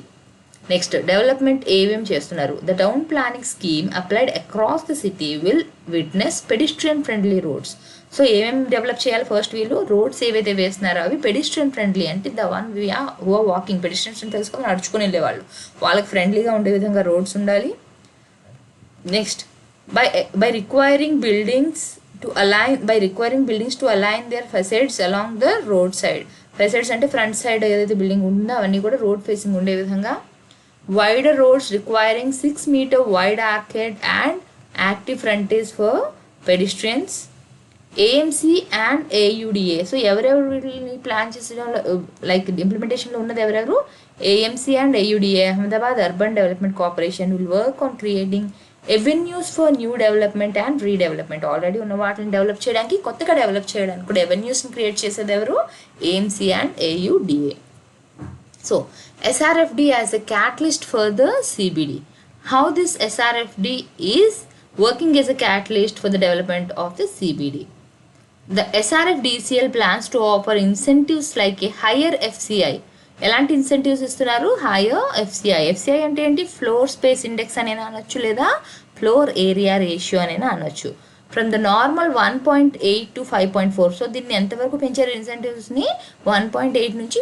Next development ఏమేం చేస్తున్నారు. The town planning scheme applied across the city will witness pedestrian friendly roads. So ఏమేమి డెవలప్ చేయాలి, ఫస్ట్ వీళ్ళు roads ఏవైతే వేస్తున్నారో అవి పెడిస్ట్రియన్ ఫ్రెండ్లీ, అంటే the one who are walking, pedestrians అని తెలుసుకొని నడుచుకొని వెళ్ళేవాళ్ళు, వాళ్ళకి ఫ్రెండ్లీగా ఉండే విధంగా రోడ్స్ ఉండాలి. Next by requiring buildings to align their facades along the road side. Facades అంటే ఫ్రంట్ సైడ్ ఏదైతే బిల్డింగ్ ఉందో అవన్నీ కూడా రోడ్ ఫేసింగ్ ఉండే విధంగా. Wider roads requiring 6 meter wide arcade and active frontage for pedestrians. AMC and AUDA. So ఎవరెవరు వీటిని plan చేసడంలో లైక్ ఇంప్లిమెంటేషన్లో ఉన్నది ఎవరెవరు, AMC and AUDA. Ahmedabad urban development corporation will work on creating avenues for new development and redevelopment. Already ఉన్న వాటిని develop చేయడానికి, కొత్తగా డెవలప్ చేయడానికి కూడా ఎవెన్యూస్ని క్రియేట్ చేసేది ఎవరు, AMC and AUDA. So SRFD as a catalyst for the CBD. How this SRFD is working as a catalyst for the development of the CBD. The SRFDCL plans to offer incentives like a higher FCI. ఎలాంటి incentives ఇస్తున్నారు, hire FCI. FCI అంటే ఏంటి, floor space index అని అనొచ్చు, లేదా floor area ratio అని అనొచ్చు. From the normal 1.8 to 5.4. So దీన్ని ఎంతవరకు పెంచారు ఇన్సెంటివ్స్ని, 1.8 నుంచి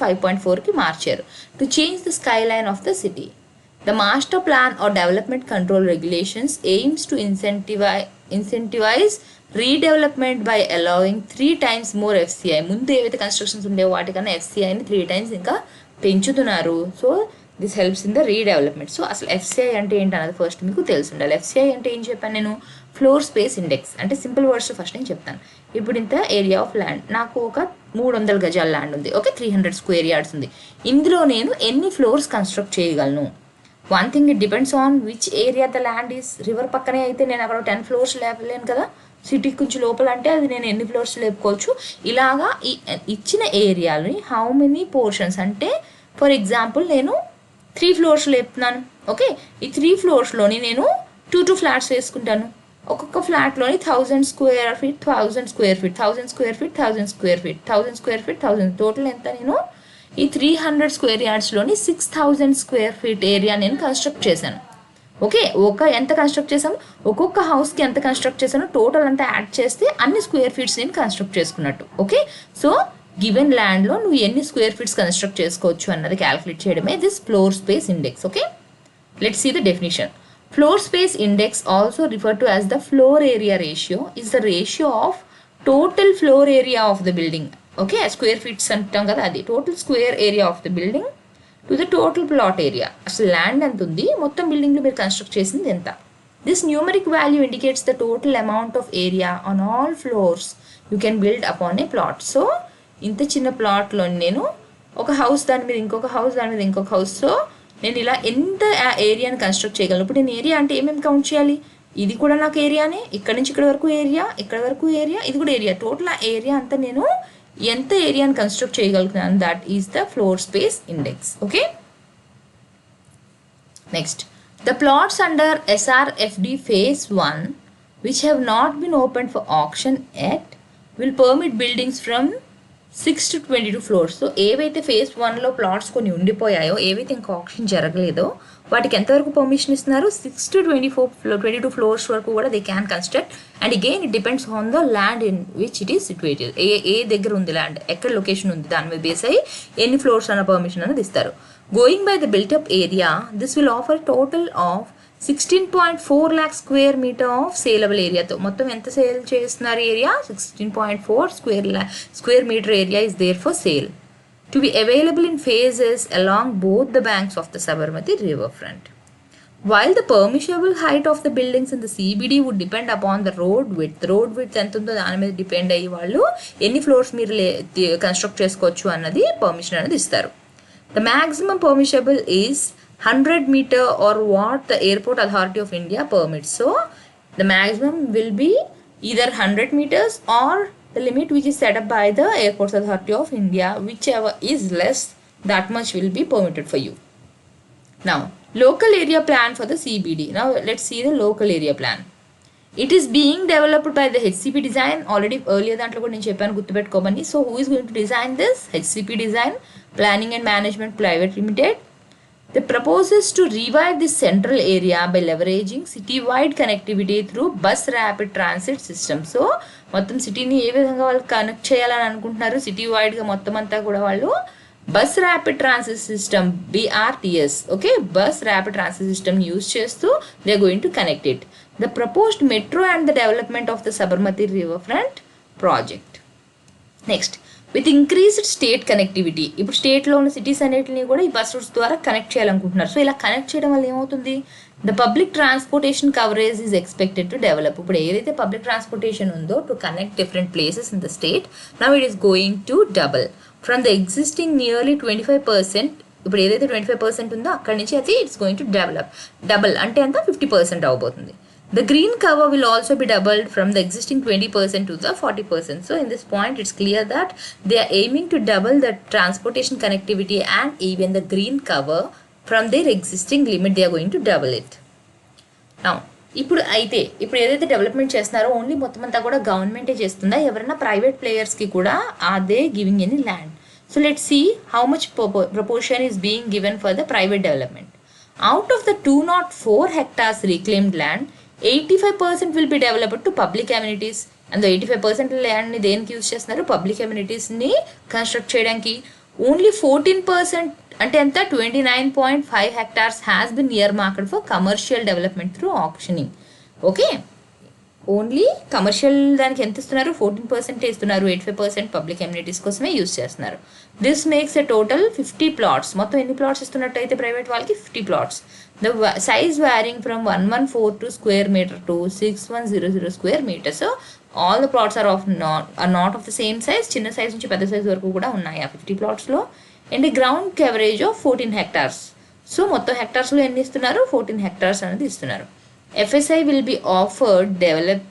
5.4కి మార్చారు. To change the sky line of the city. The master plan are development control regulations AIIMS to incentivise redevelopment by allowing 3 times more FCI. ముందు ఏవైతే constructions ఉండేవో వాటికన్నా FCIని 3 times ఇంకా పెంచుతున్నారు. So this helps in the redevelopment. So అసలు FCI అంటే ఏంటి అన్నది first మీకు తెలిసి ఉండాలి. FCI అంటే ఏం చెప్పాను నేను, ఫ్లోర్ స్పేస్ ఇండెక్స్. అంటే సింపుల్ వర్డ్స్ ఫస్ట్ నేను చెప్తాను. ఇప్పుడు ఇంత ఏరియా ఆఫ్ ల్యాండ్, నాకు ఒక 300 గజాల ల్యాండ్ ఉంది, ఓకే, 300 square yards ఉంది. ఇందులో నేను ఎన్ని ఫ్లోర్స్ కన్స్ట్రక్ట్ చేయగలను. One thing, it depends on which area the land is. River పక్కనే అయితే నేను అక్కడ 10 floors లేపలేను కదా, సిటీ కొంచెం లోపల అంటే అది నేను ఎన్ని ఫ్లోర్స్ లేపుకోవచ్చు. ఇలాగా ఈ ఇచ్చిన ఏరియాని హౌ మెనీ పోర్షన్స్, అంటే ఫర్ ఎగ్జాంపుల్ నేను 3 floors లేపుతున్నాను, ఓకే. ఈ 3 floors-లోని నేను 2 flats వేసుకుంటాను. ఒక్కొక్క ఫ్లాట్లోని 1000 square feet, 1000 square feet, 1000 square feet, 1000 square feet, 1000 square feet, 1000 total ఎంత, నేను ఈ 300 square yards-లోని 6000 square feet ఏరియా నేను కన్స్ట్రక్ట్ చేశాను, ఓకే. ఎంత కన్స్ట్రక్ట్ చేసాము, ఒక్కొక్క హౌస్కి ఎంత కన్స్ట్రక్ట్ చేశాను, టోటల్ అంతా యాడ్ చేస్తే అన్ని స్క్వేర్ ఫీట్స్ నేను కన్స్ట్రక్ట్ చేసుకున్నట్టు, ఓకే. సో గివెన్ ల్యాండ్లో నువ్వు ఎన్ని స్క్వేర్ ఫీట్స్ కన్స్ట్రక్ట్ చేసుకోవచ్చు అన్నది క్యాలిక్యులేట్ చేయడమే this floor space index, okay. Let's see the definition. Floor space index, also referred to as the floor area ratio, is the ratio of total floor area of the building, okay. Square feet అంటాం కదా, అది total square area of the building to the total plot area. అసలు land ఎంత ఉంది, మొత్తం బిల్డింగ్లో మీరు construct చేసింది ఎంత. This numeric value indicates the total amount of area on all floors you can build upon a plot. So ఇంత చిన్న ప్లాట్లో నేను ఒక హౌస్, దాని మీద ఇంకొక హౌస్, దాని మీద ఇంకొక హౌస్, సో నేను ఇలా ఎంత ఏరియాని కన్స్ట్రక్ట్ చేయగలను. ఇప్పుడు నేను ఏరియా అంటే ఏమేమి కౌంట్ చేయాలి, ఇది కూడా నాకు ఏరియానే, ఇక్కడ నుంచి ఇక్కడ వరకు ఏరియా, ఇక్కడ వరకు ఏరియా, ఇది కూడా ఏరియా, టోటల్ ఆ ఏరియా అంతా నేను ఎంత ఏరియాని కన్స్ట్రక్ట్ చేయగలుగుతున్నాను, that is the floor space index, okay. Next, the plots under SRFD phase 1 which have not been opened for auction yet will permit buildings from 6 to 22 floors. So ఏవైతే phase 1లో plots కొన్ని ఉండిపోయాయో, ఏవైతే ఇంకా option జరగలేదో వాటికి ఎంతవరకు permission ఇస్తున్నారు, 6 to 22 floors వరకు కూడా they can construct. And again it depends on the land in which it is situated. ఏ దగ్గర ఉంది ల్యాండ్, ఎక్కడ లొకేషన్ ఉంది, దాని మీద బేస్ అయ్యి ఎన్ని ఫ్లోర్స్ అన్న పర్మిషన్ అనేది ఇస్తారు. Going by the built up area, this will offer total of 16.4 lakh square meter of saleable ఏరియాతో. మొత్తం ఎంత సేల్ చేస్తున్నారు area, 16.4 square meter area is there for sale to be available in phases along both the banks of the Sabarmati river front. While the permissible height of the buildings in the CBD would depend upon the road width ఎంత ఉందో దాని మీద depend అయ్యి వాళ్ళు ఎన్ని floors మీరు construct చేసుకోవచ్చు అన్నది పర్మిషన్ అనేది ఇస్తారు. The maximum permissible is 100 meter or what the Airport Authority of India permits. So the maximum will be either 100 meters or the limit which is set up by the Airports Authority of India, whichever is less, that much will be permitted for you. Now, local area plan for the CBD. Now let's see the local area plan. It is being developed by the HCP Design. Already earlier దాంట్లో కూడా నేను చెప్పాను గుర్తుపెట్టుకోమని. So who is going to design this? HCP Design Planning and Management Private Limited. They proposes to revive this central area by leveraging city-wide connectivity through bus rapid transit system. So మొత్తం సిటీని ఏ విధంగా వాళ్ళు connect చేయాలని అనుకుంటున్నారు, city వైడ్గా మొత్తం అంతా కూడా వాళ్ళు bus rapid transit system BRTS, okay, bus rapid transit system use చేస్తూ they are going to connect it. The proposed metro and the development of the Sabarmati river front project. Next, with increased state connectivity. ఇప్పుడు స్టేట్లో ఉన్న cities అన్నిటిని కూడా ఈ bus routes ద్వారా connect చేయాలనుకుంటున్నారు. సో ఇలా కనెక్ట్ చేయడం వల్ల ఏమవుతుంది, the public transportation coverage is expected to develop. ఇప్పుడు ఏదైతే పబ్లిక్ ట్రాన్స్పోర్టేషన్ ఉందో to connect different places in the state, now it is going to double from the existing nearly 25%. ఇప్పుడు ఏదైతే 25% ఉందో అక్కడి నుంచి అది ఇట్స్ గోయింగ్ టు డబల్ అంటే అంత 50% అవబోతుంది. The green cover will also be doubled from the existing 20% to the 40%. So in this point, it's clear that they are aiming to double the transportation connectivity and even the green cover from their existing limit. They are going to double it. Now, ఇప్పుడు ఏదైతే development చేస్తున్నారో only మొత్తం అంతా కూడా గవర్నమెంటే చేస్తుందా, ఎవరైనా private ప్లేయర్స్కి కూడా are they giving any land? So let's see how much proportion is being given for the private development. Out of the 204 hectares reclaimed land, 85% will be developed to public amenities. And the 85% ల్యాండ్ని దేనికి use చేస్తున్నారు, public అమ్యూనిటీస్ని construct చేయడానికి. Only 14% అంటే ఎంత, 29.5 hectares has been earmarked for commercial development through optioning. Okay, only commercial దానికి ఎంత ఇస్తున్నారు, 14% ఇస్తున్నారు, 85% పబ్లిక్ అమ్యూనిటీస్ కోసమే యూజ్ చేస్తున్నారు. This makes a total 50 plots. మొత్తం ఎన్ని ప్లాట్స్ ఇస్తున్నట్టు అయితే ప్రైవేట్ వాళ్ళకి 50 plots. The size varying from 114 square meter to 6100 square meter. So all the plots are not of the same size. చిన్న సైజ్ నుంచి పెద్ద సైజ్ వరకు కూడా ఉన్నాయి ఆ 50 plotsలో. And ground coverage of 14 hectares. సో మొత్తం హెక్టార్స్లో ఎన్ని ఇస్తున్నారు, 14 hectares అనేది ఇస్తున్నారు. FSI will be offered develop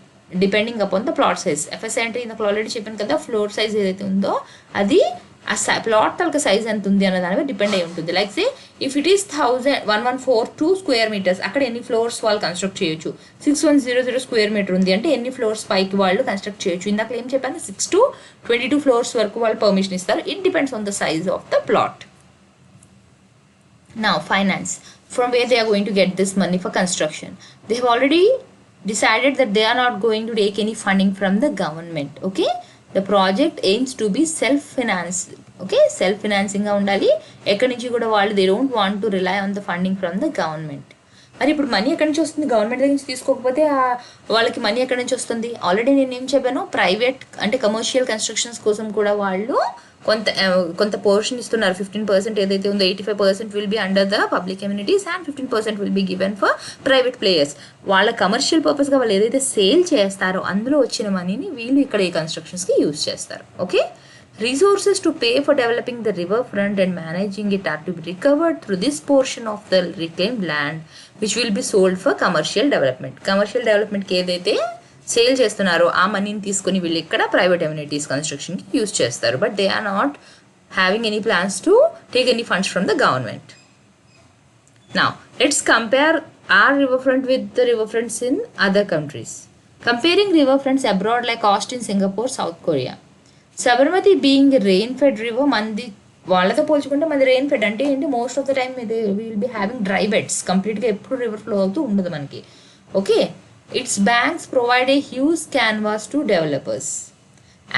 depending upon the plot size. FSI అంటే ఇందులో ఆల్రెడీ చెప్పాను కదా, ఫ్లోర్ సైజ్ ఏదైతే ఉందో అది ఆ ప్లాట్ తాలూకా సైజ్ ఎంత ఉంది అన్న దాని మీద డిపెండ్ అయి ఉంటుంది. Like say if it is 1142 square meters, అక్కడ ఎన్ని ఫ్లోర్స్ వాళ్ళు కన్స్ట్రక్ట్ చేయొచ్చు. 6100 square meter ఉంది అంటే ఎన్ని ఫ్లోర్స్ పైకి వాళ్ళు కన్స్ట్రక్ట్ చేయొచ్చు. ఇందాక ఏం చెప్పాను, 6 to 22 floors వరకు వాళ్ళు పర్మిషన్ ఇస్తారు. It depends on the size of the plot. Now, finance. From where they are going to get this money for construction? They have already decided that they are not going to take any funding from the government. Okay, the project aims to be self-financed. Okay, self-financing గా ఉండాలి. ఎక్కడి నుంచి కూడా వాళ్ళు they don't want to rely on the funding from the government. మరి ఇప్పుడు money ఎక్కడి నుంచి వస్తుంది, గవర్నమెంట్ దగ్గర నుంచి తీసుకోకపోతే వాళ్ళకి మనీ ఎక్కడి నుంచి వస్తుంది? ఆల్రెడీ నేను ఏం చెప్పాను, ప్రైవేట్ అంటే కమర్షియల్ కన్స్ట్రక్షన్స్ కోసం కూడా వాళ్ళు కొంత పోర్షన్ ఇస్తున్నారు. 15% ఏదైతే ఉందో 85% will be under the public communities and 15% will be given for private players. వాళ్ళ కమర్షియల్ పర్పస్గా వాళ్ళు ఏదైతే సేల్ చేస్తారో అందులో వచ్చిన మనీని వీళ్ళు ఇక్కడ ఈ కన్స్ట్రక్షన్స్కి యూజ్ చేస్తారు. Okay, resources to pay for developing the riverfront and managing it are to be recovered through this portion of the reclaimed land, which will be sold for commercial development. Commercial development కి ఏదైతే sale చేస్తున్నారో ఆ మనీని తీసుకుని వీళ్ళు ఇక్కడ private amenities కన్స్ట్రక్షన్కి use చేస్తారు. But they are not having any plans to take any funds from the government. Now, let's compare our riverfront with the riverfronts in other countries. Comparing riverfronts abroad like Austin, Singapore, South Korea. Sabarmati being rain fed river, మంది వాళ్ళతో పోల్చుకుంటే మనది rain fed అంటే ఏంటి, most of the time ఇది will be having dry beds, కంప్లీట్గా ఎప్పుడు river flow అవుతూ ఉండదు మనకి. Okay, it's banks provide a huge canvas to developers.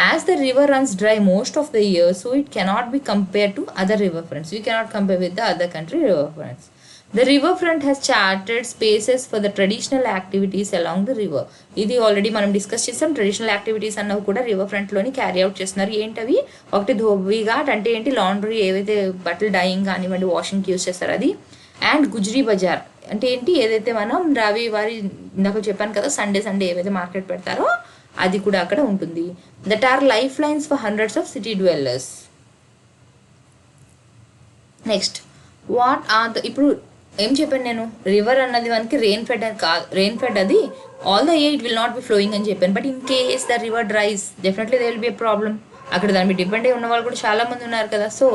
As the river runs dry most of the year, so it cannot be compare to other river fronts. You cannot compare with the other country river fronts. The riverfront has charted spaces for the traditional activities along the river. ఇది already మనం discuss చేసాం. Traditional activities అన్నవి కూడా river ఫ్రంట్లోని carry out చేస్తున్నారు. ఏంటవి, ఒకటి ధోబీ ఘాట్ అంటే ఏంటి, లాండ్రీ ఏవైతే బట్టలు డైయింగ్ కానివ్వండి వాషింగ్కి యూజ్ చేస్తారు అది. అండ్ గుజ్రీ బజార్ అంటే ఏంటి, ఏదైతే మనం రవి వారి ఇందాక చెప్పాను కదా సండే ఏవైతే మార్కెట్ పెడతారో అది కూడా అక్కడ ఉంటుంది. That are lifelines for hundreds of city dwellers. Next, what are the, ఇప్పుడు ఏం చెప్పాను నేను, రివర్ అన్నది మనకి రెయిన్ ఫెడ్ అది కాదు, రెయిన్ ఫెడ్ అది all the year it will not be flowing అని చెప్పాను. But in case the river డ్రైస్ definitely they will B a problem. అక్కడ దాని మీద డిపెండ్ అయి ఉన్న వాళ్ళు కూడా చాలా మంది ఉన్నారు కదా. సో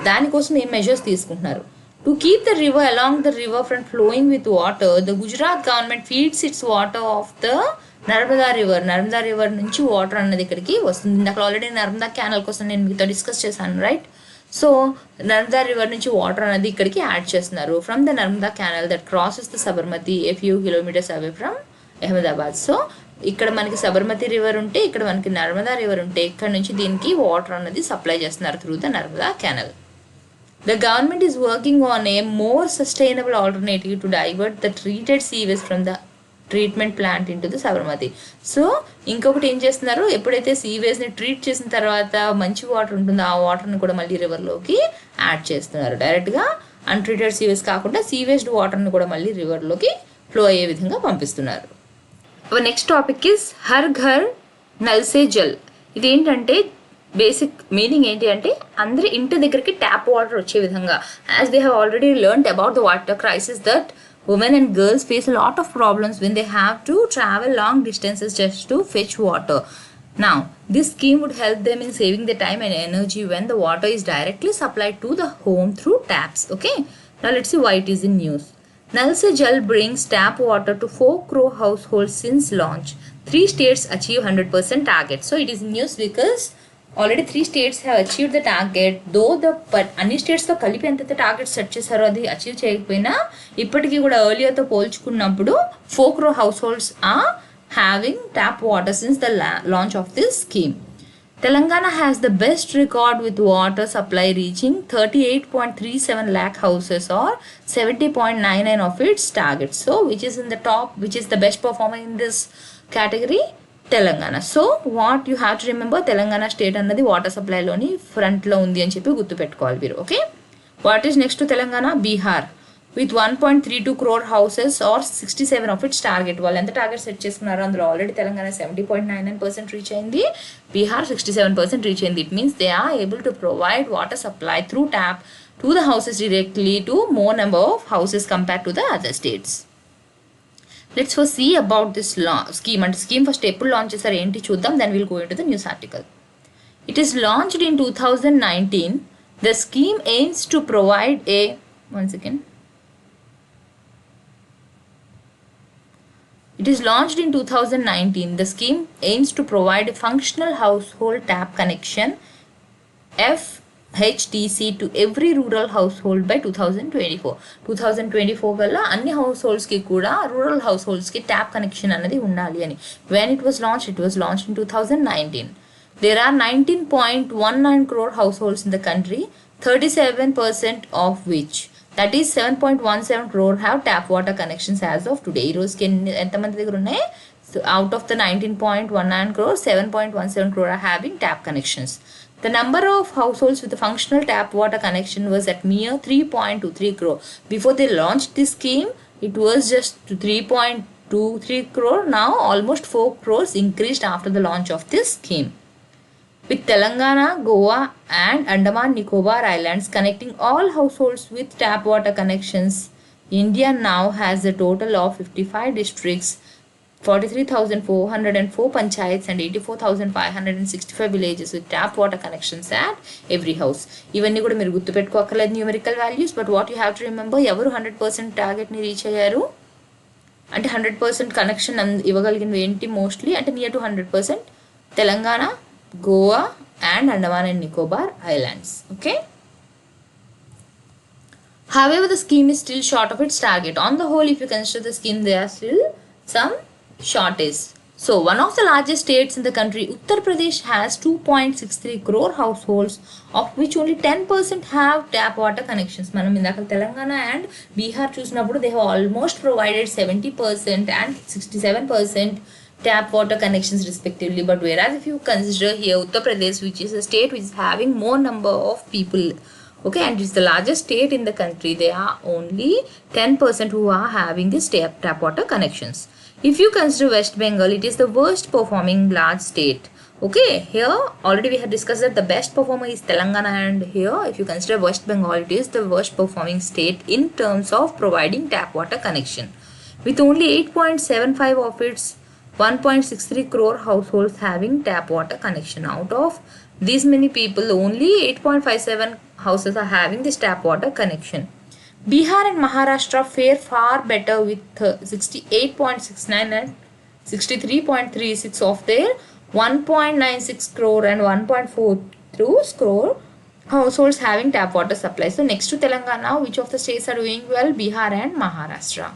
దానికోసం ఏం మెజర్స్ తీసుకుంటున్నారు? To keep the river along the river front flowing with water, the Gujarat government feeds its water of the Narmada river. Narmada river నుంచి వాటర్ అన్నది ఇక్కడికి వస్తుంది. అక్కడ ఆల్రెడీ నర్మదా క్యానల్ కోసం నేను మీతో డిస్కస్ చేశాను, రైట్? సో నర్మదా రివర్ నుంచి వాటర్ అనేది ఇక్కడికి యాడ్ చేస్తున్నారు from the Narmada canal that crosses the Sabarmati a few kilometres away from Ahmedabad. So ఇక్కడ మనకి సబర్మతి రివర్ ఉంటే, ఇక్కడ మనకి నర్మదా రివర్ ఉంటే, ఇక్కడ నుంచి దీనికి వాటర్ అనేది సప్లై చేస్తున్నారు through the Narmada canal. The government is working on a more sustainable alternative to divert the treated sewage from the treatment plant into the Sabarmati. So ఇంకొకటి ఏం చేస్తున్నారు, ఎప్పుడైతే సీవేజ్ని ట్రీట్ చేసిన తర్వాత మంచి వాటర్ ఉంటుందో ఆ వాటర్ని కూడా మళ్ళీ రివర్లోకి యాడ్ చేస్తున్నారు. డైరెక్ట్గా అన్ట్రీటెడ్ సీవేజ్ కాకుండా సీవేజ్డ్ వాటర్ని కూడా మళ్ళీ రివర్లోకి ఫ్లో అయ్యే విధంగా పంపిస్తున్నారు. Next topic is Har Ghar Nal Se Jal. ఇదేంటంటే బేసిక్ మీనింగ్ ఏంటి అంటే అందరి ఇంటి దగ్గరికి ట్యాప్ వాటర్ వచ్చే విధంగా. As they have already learned about the water crisis that women and girls face a lot of problems when they have to travel long distances just to fetch water. Now, this scheme would help them in saving the time and energy when the water is directly supplied to the home through taps. Okay, now let's see why it is in news. Nal Se Jal brings tap water to 4 crore households since launch. 3 states achieve 100% target. So it is in news because already 3 states have achieved the target. But అన్ని స్టేట్స్తో కలిపి ఎంతైతే target set చేశారో అది achieve చేయకపోయినా ఇప్పటికీ కూడా ఎర్లియర్తో పోల్చుకున్నప్పుడు 4 crore households are having tap water since the launch of this scheme. Telangana has the best record with water supply reaching 38.37 lakh houses or 70.99 of its target. So which is in the top, which is the best performer in this category? Telangana. So what you have to remember, Telangana state అన్నది water సప్లైలోని ఫ్రంట్లో ఉంది అని చెప్పి గుర్తుపెట్టుకోవాలి మీరు. Okay, what is next Telangana? Bihar with 1.32 crore houses or 67 of its target. వాళ్ళు ఎంత target set చేసుకున్నారో అందులో ఆల్రెడీ తెలంగాణ 70.99% రీచ్ అయింది, బీహార్ 67% రీచ్ అయింది. It means they are able to provide water supply through tap to the houses directly to more number of houses compared to the other states. Let's first see about this scheme. And scheme first ఎప్పుడు launch చేశారు ఏంటి చూద్దాం, then we'll go into the news article. It is launched in 2019. The scheme aims to provide a It is launched in 2019. The scheme aims to provide a functional household tap connection FHTC to every rural household by 2024. 2024 కల్లా అన్ని హౌస్హోల్డ్స్కి కూడా rural హౌస్హోల్డ్స్కి tap connection అనేది ఉండాలి అని. When it was launched in 2019. There are 19.19 crore households in the country, 37% of which, that is 7.17 crore, have tap water connections as of today. ఈ రోజుకి ఎంతమంది దగ్గర ఉన్నాయి? So out of the 19.19 crore, 7.17 crore are having tap connections. The number of households with a functional tap water connection was at mere 3.23 crore. Before they launched this scheme, it was just 3.23 crore. Now almost 4 crores increased after the launch of this scheme. With Telangana, Goa and Andaman Nicobar Islands connecting all households with tap water connections, India now has a total of 55 districts, 43,404 panchayats and 84,565 villages with tap water connections at every house. ఇవన్నీ కూడా మీరు గుర్తుపెట్టుకోకర్లేదు numerical values. But what you have to remember, ఎవరు 100% టార్గెట్ని reach అయ్యారు అంటే 100% connection ఇవ్వగలిగినవి ఏంటి mostly అంటే near to 100%? Telangana, Goa and Andaman and Nicobar islands. Okay, however the scheme is still short of its target. On the whole, if you consider the scheme, there are still some shortage. So one of the largest states in the country, Uttar Pradesh, has 2.63 crore households, of which only 10% have tap water connections. మనం ఇందాక Telangana and Bihar చూసినప్పుడు they have almost provided 70% and 67% tap water connections respectively. But whereas if you consider here Uttar Pradesh, which is a state which is having more number of people, okay, and it's the largest state in the country, there are only 10% who are having this tap water connections. If you consider West Bengal, it is the worst performing large state. Okay, here already we have discussed that the best performer is Telangana, and here if you consider West Bengal, it is the worst performing state in terms of providing tap water connection. With only 8.75 of its 1.63 crore households having tap water connection. Out of these many people, only 8.57 houses are having this tap water connection. Bihar and Maharashtra fare far better with 68.69 and 63.36 of their 1.96 crore and 1.42 crore households having tap water supply. So next to Telangana, which of the states are doing well? Bihar and Maharashtra.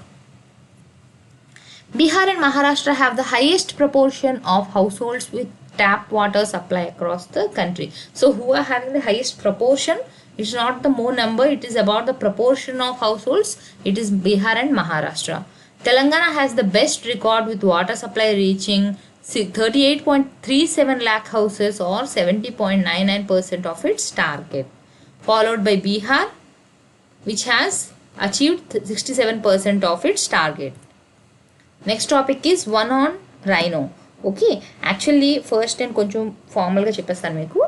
Bihar and Maharashtra have the highest proportion of households with tap water supply across the country. So who are having the highest proportion? It's not the more number, it is about the proportion of households. It is Bihar and Maharashtra. Telangana has the best record with water supply reaching 38.37 lakh houses or 70.99% of its target, followed by Bihar, which has achieved 67% of its target. Next topic is one on rhino. Okay, actually first నేను కొంచెం ఫార్మల్గా చెప్పేస్తాను మీకు.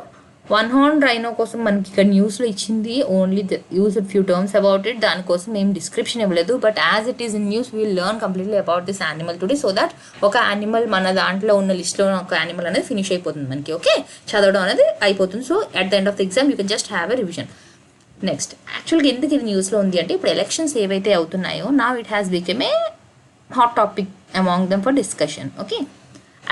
One horn rhino కోసం మనకి ఇక్కడ న్యూస్లో ఇచ్చింది only use few terms about it. దానికోసం ఏం డిస్క్రిప్షన్ ఇవ్వలేదు. But as it is in news we'll learn completely about this animal today, so that ఒక యానిమల్ మన దాంట్లో ఉన్న లిస్ట్లో ఉన్న ఒక యానిమల్ అనేది ఫినిష్ అయిపోతుంది మనకి. ఓకే, చదవడం అనేది అయిపోతుంది. So at the end of the exam you can just have a revision. Next, యాక్చువల్గా ఎందుకు ఇది న్యూస్లో ఉంది అంటే ఇప్పుడు ఎలక్షన్స్ ఏవైతే అవుతున్నాయో నా it has become a hot topic among them for discussion. Okay,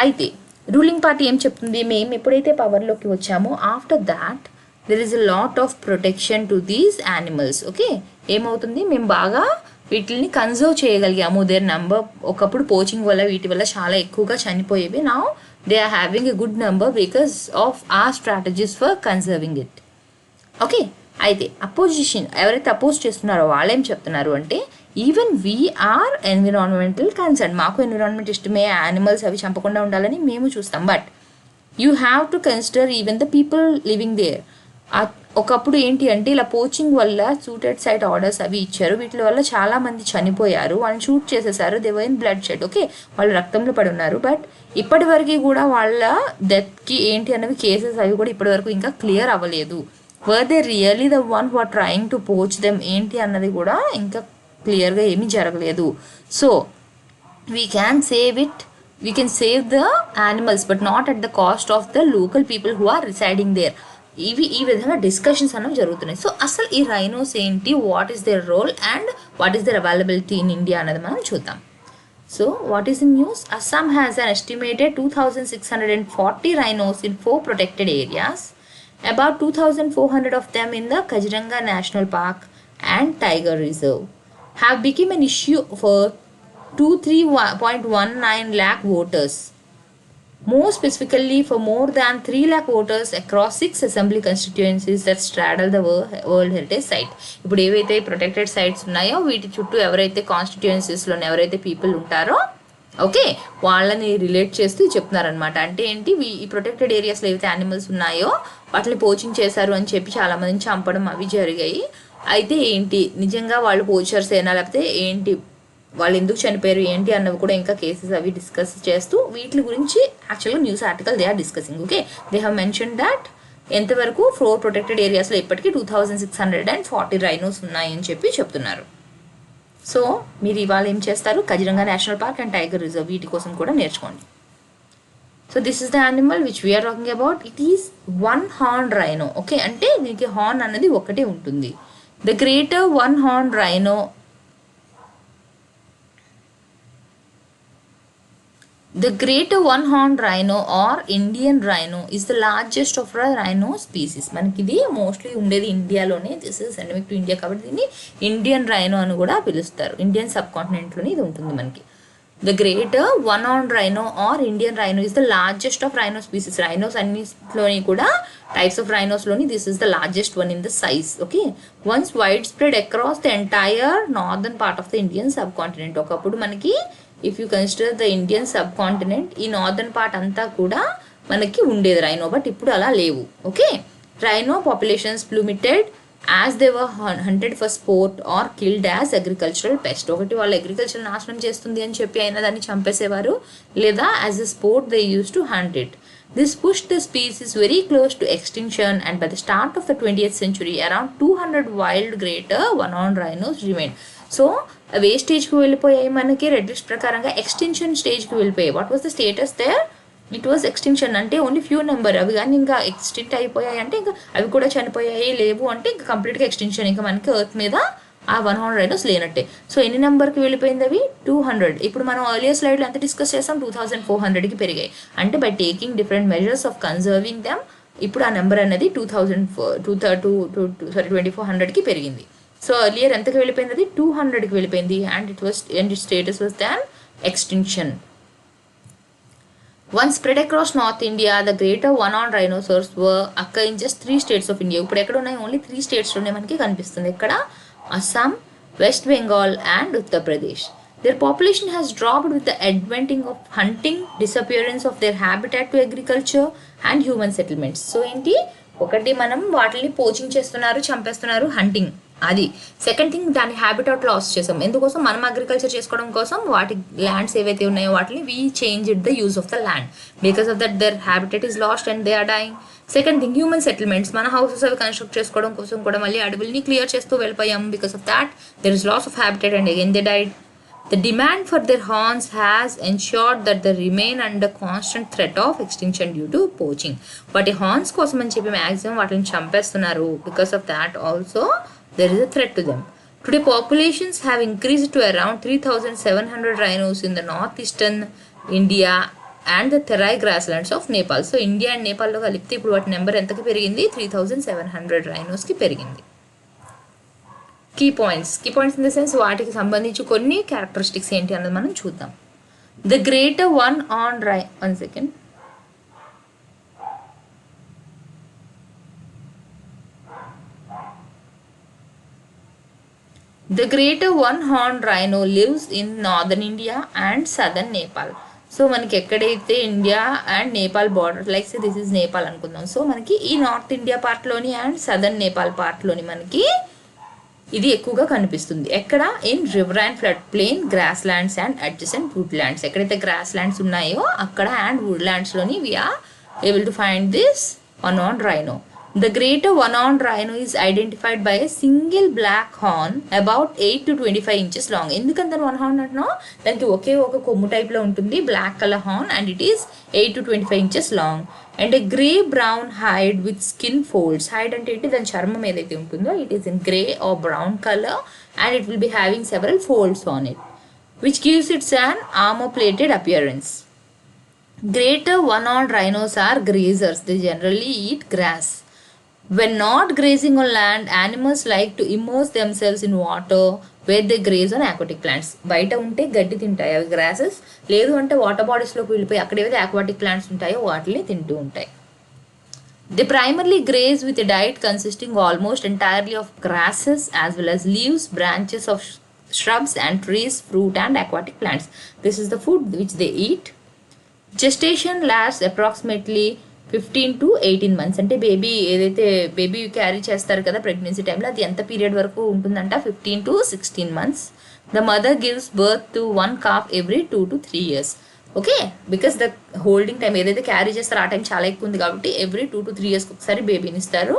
అయితే రూలింగ్ పార్టీ ఏం చెప్తుంది? మేము ఎప్పుడైతే పవర్లోకి వచ్చామో after that there is a lot of protection to these animals. Okay, ఏమవుతుంది, మేము బాగా వీటిని కన్జర్వ్ చేయగలిగాము. దేర్ నంబర్ ఒకప్పుడు పోచింగ్ వల్ల వీటి వల్ల చాలా ఎక్కువగా చనిపోయేవి. Now they are having a good number because of our strategies for conserving it. Okay, అయితే అపోజిషన్ ఎవరైతే అపోజ్ చేస్తున్నారో వాళ్ళు ఏం చెప్తున్నారు అంటే ఈవెన్ వీఆర్ ఎన్విరాన్మెంటల్ కన్సర్న్, మాకు ఎన్విరాన్మెంట్ ఇష్టమే, యానిమల్స్ అవి చంపకుండా ఉండాలని మేము చూస్తాం. But you have to consider even the people living there. ఒకప్పుడు ఏంటి అంటే ఇలా పోచింగ్ వల్ల సూటెడ్ సైట్ ఆర్డర్స్ అవి ఇచ్చారు, వీటి వల్ల చాలామంది చనిపోయారు, వాళ్ళని షూట్ చేసేసారు, they were in blood shed. Okay, వాళ్ళు రక్తంలో పడి ఉన్నారు. బట్ ఇప్పటి వరకు కూడా వాళ్ళ డెత్కి ఏంటి అన్నవి కేసెస్ అవి కూడా ఇప్పటి వరకు ఇంకా క్లియర్ అవ్వలేదు. Were they really the one who are trying to poach them ఏంటి అన్నది కూడా ఇంకా క్లియర్గా ఏమీ జరగలేదు. So we can save the animals but not at the cost of the local people who are residing there. ఈ విధంగా డిస్కషన్స్ అనేవి జరుగుతున్నాయి. సో అసలు ఈ రైనోస్ ఏంటి, what is their role and what is their availability in India అనేది మనం చూద్దాం. So what is in news? Assam has an estimated 2,640 rhinos in 4 protected areas. About 2,400 of them in the Kaziranga National Park and Tiger Reserve have become an issue for 23.19 lakh voters. More specifically for more than 3 lakh voters across 6 assembly constituencies that straddle the World Heritage Site. ఇప్పుడు ఏవైతే protected sites ఉన్నాయో వీటి చుట్టూ ఎవరైతే కాన్స్టిట్యుయెన్సీస్లో ఎవరైతే people ఉంటారో okay వాళ్ళని relate చేస్తూ చెప్తున్నారనమాట. అంటే ఏంటి, ఈ ప్రొటెక్టెడ్ ఏరియాస్లో ఏవైతే యానిమల్స్ ఉన్నాయో వాటిని పోచింగ్ చేశారు అని చెప్పి చాలామందిని చంపడం అవి జరిగాయి. అయితే ఏంటి నిజంగా వాళ్ళు పోచర్స్ అయినా లేకపోతే ఏంటి వాళ్ళు ఎందుకు చనిపోయారు ఏంటి అన్నవి కూడా ఇంకా కేసెస్ అవి డిస్కస్ చేస్తూ వీటి గురించి యాక్చువల్గా news article they are discussing. Okay, they have mention that ఎంతవరకు 4 ప్రొటెక్టెడ్ ఏరియాస్లో ఇప్పటికీ 2,640 రైనోస్ ఉన్నాయని చెప్పి చెప్తున్నారు. సో మీరు ఇవాళ ఏం చేస్తారు, Kaziranga national park and tiger reserve వీటి కోసం కూడా నేర్చుకోండి. So this is the animal which we are talking about. It is one horn rhino. Okay, అంటే దీనికి హార్న్ అన్నది ఒకటే ఉంటుంది. The greater one horn rhino The greater one-horned rhino or Indian rhino is the largest of the rhino species. మనకి ఇది mostly ఉండేది ఇండియాలోనే. This is endemic to India కాబట్టి దీన్ని ఇండియన్ రైనో అని కూడా పిలుస్తారు. ఇండియన్ సబ్ కాంటినెంట్లోనే ఇది ఉంటుంది మనకి. The greater one horned rhino or Indian rhino is the largest of rhino species. Rhinos అన్నిలోని కూడా టైప్స్ ఆఫ్ రైనోస్లోని this is the largest one in the size. Okay, once wide spread across the entire northern part of the Indian subcontinent. ఒకప్పుడు మనకి if you consider the Indian subcontinent ఈ northern part అంతా కూడా మనకి ఉండేది rhino, but ఇప్పుడు అలా లేవు. Okay, rhino populations ప్లూమిటెడ్ as they were hunted for sport or killed as agricultural pest. ఒకటి వాళ్ళు అగ్రికల్చర్ నాశనం చేస్తుంది అని చెప్పి అయినా దాన్ని చంపేసేవారు, లేదా as a sport they use to hunt it. This pushed the species very close to extinction, and by the start of the 20th century, around 200 wild greater one-horned rhinos remained. So అవి ఏ స్టేజ్కి వెళ్ళిపోయాయి మనకి red list ప్రకారంగా extension స్టేజ్కి వెళ్ళిపోయాయి. What was the status there? It was extension, అంటే only few number అవి కానీ ఇంకా ఎక్స్టెంట్ అయిపోయాయి అంటే ఇంకా అవి కూడా చనిపోయాయి, లేవు అంటే ఇంకా కంప్లీట్గా ఎక్స్టెన్షన్, ఇంకా మనకి ఎర్త్ మీద ఆ 100 రైనోస్ లేనట్టే. సో ఎన్ని నెంబర్కి వెళ్ళిపోయింది అవి? 200. ఇప్పుడు మనం ఎర్లియర్ స్లైడ్లో ఎంత డిస్కస్ చేస్తాం? 2400కి పెరిగాయి. అంటే by taking different measures of conserving them ఇప్పుడు ఆ నెంబర్ అనేది 2400కి పెరిగింది. సో ఎర్లియర్ ఎంతకి వెళ్ళిపోయింది? అది 200కి వెళ్ళిపోయింది. And it status was than extension. Once spread across North India, the greater one-horned rhinoceros were occur in just 3 states of India. ఇప్పుడు ఎక్కడ ఉన్నాయి? ఓన్లీ 3 స్టేట్స్లోనే మనకి కనిపిస్తుంది. ఇక్కడ Assam, west Bengal and Uttar Pradesh. Their population has dropped with the adventing of hunting, disappearance of their habitat to agriculture and human settlements. So ఏంటి? ఒకటి మనం వాటిని పోచింగ్ చేస్తున్నారు, చంపేస్తున్నారు, హంటింగ్ అది. సెకండ్ థింగ్, దాని హ్యాబిటాట్ లాస్ చేసాం. ఎందుకోసం? మనం అగ్రికల్చర్ చేసుకోవడం కోసం వాటి ల్యాండ్స్ ఏవైతే ఉన్నాయో వాటిని we change it the use of the land. Because of that their habitat is lost and they are dying. Second thing, human settlements, మన హౌసెస్ అవి కన్స్ట్రక్ట్ చేసుకోవడం కోసం కూడా మళ్ళీ అడవుల్ని క్లియర్ చేస్తూ వెళ్ళిపోయాం. Because of that there is loss of habitat and again they died. The demand for their horns has ensured that they remain under constant threat of extinction due to poaching. వాటి horns కోసం అని చెప్పి maximum వాటిని చంపేస్తున్నారు. Because of that also there is a threat to them. Today populations have increased to around 3,700 rhinos in the northeastern India and the Terai grasslands of Nepal. So India and నేపాల్లో కలిపితే ఇప్పుడు వాటి number ఎంతకి పెరిగింది? 3,700 rhinosకి పెరిగింది. Key points in the sense వాటికి సంబంధించి కొన్ని క్యారెక్టరిస్టిక్స్ ఏంటి అన్నది మనం చూద్దాం. The greater one second. The greater one-horned rhino lives in northern India and southern Nepal. So మనకి ఎక్కడైతే India and Nepal border, like say this is Nepal అనుకుందాం. సో మనకి ఈ నార్త్ ఇండియా పార్ట్లోని అండ్ సదర్న్ నేపాల్ పార్ట్లోని మనకి ఇది ఎక్కువగా కనిపిస్తుంది. ఎక్కడ? In river and floodplain, grasslands and adjacent woodlands. ఎక్కడైతే గ్రాస్ ల్యాండ్స్ ఉన్నాయో అక్కడ అండ్ వుడ్ ల్యాండ్స్లోని we are able to find this one-horned rhino. The greater one-horned rhino is identified by a single black horn about 8 to 25 inches long. ఎందుకంటే one horn అంటున్నా? దానికి ఒకే ఒక కొమ్ము టైప్లో ఉంటుంది, black colour horn, and it is 8 to 25 inches long. And a grey brown hide with skin folds. Hide అంటే ఏంటి? దాని చర్మం ఏదైతే ఉంటుందో it is in grey or brown colour and it will be having several folds on it which gives its an armor plated appearance. Greater one-horned rhinos are grazers. They generally eat grass. When not grazing on land, animals like to immerse themselves in water where they graze on aquatic plants. బయట ఉంటే గడ్డి తింటాయి అవి grasses, లేదు అంటే water బాడీస్లోకి వెళ్ళిపోయి అక్కడ ఏవైతే aquatic plants ఉంటాయో వాటిని తింటూ ఉంటాయి. They primarily graze with a diet consisting almost entirely of grasses as well as leaves, branches of shrubs and trees, fruit and aquatic plants. This is the food which they eat. Gestation lasts approximately 15 to 18 months. అంటే ఏదైతే baby carry చేస్తారు కదా pregnancy టైంలో, అది ఎంత period వరకు ఉంటుందంట? 15 to 16 months. The mother gives birth to one calf every 2 to 3 years. Okay, because the holding time ఏదైతే క్యారీ చేస్తారో ఆ టైం చాలా ఎక్కువ ఉంది కాబట్టి ఎవ్రీ 2 to 3 yearsకి ఒకసారి బేబీని ఇస్తారు.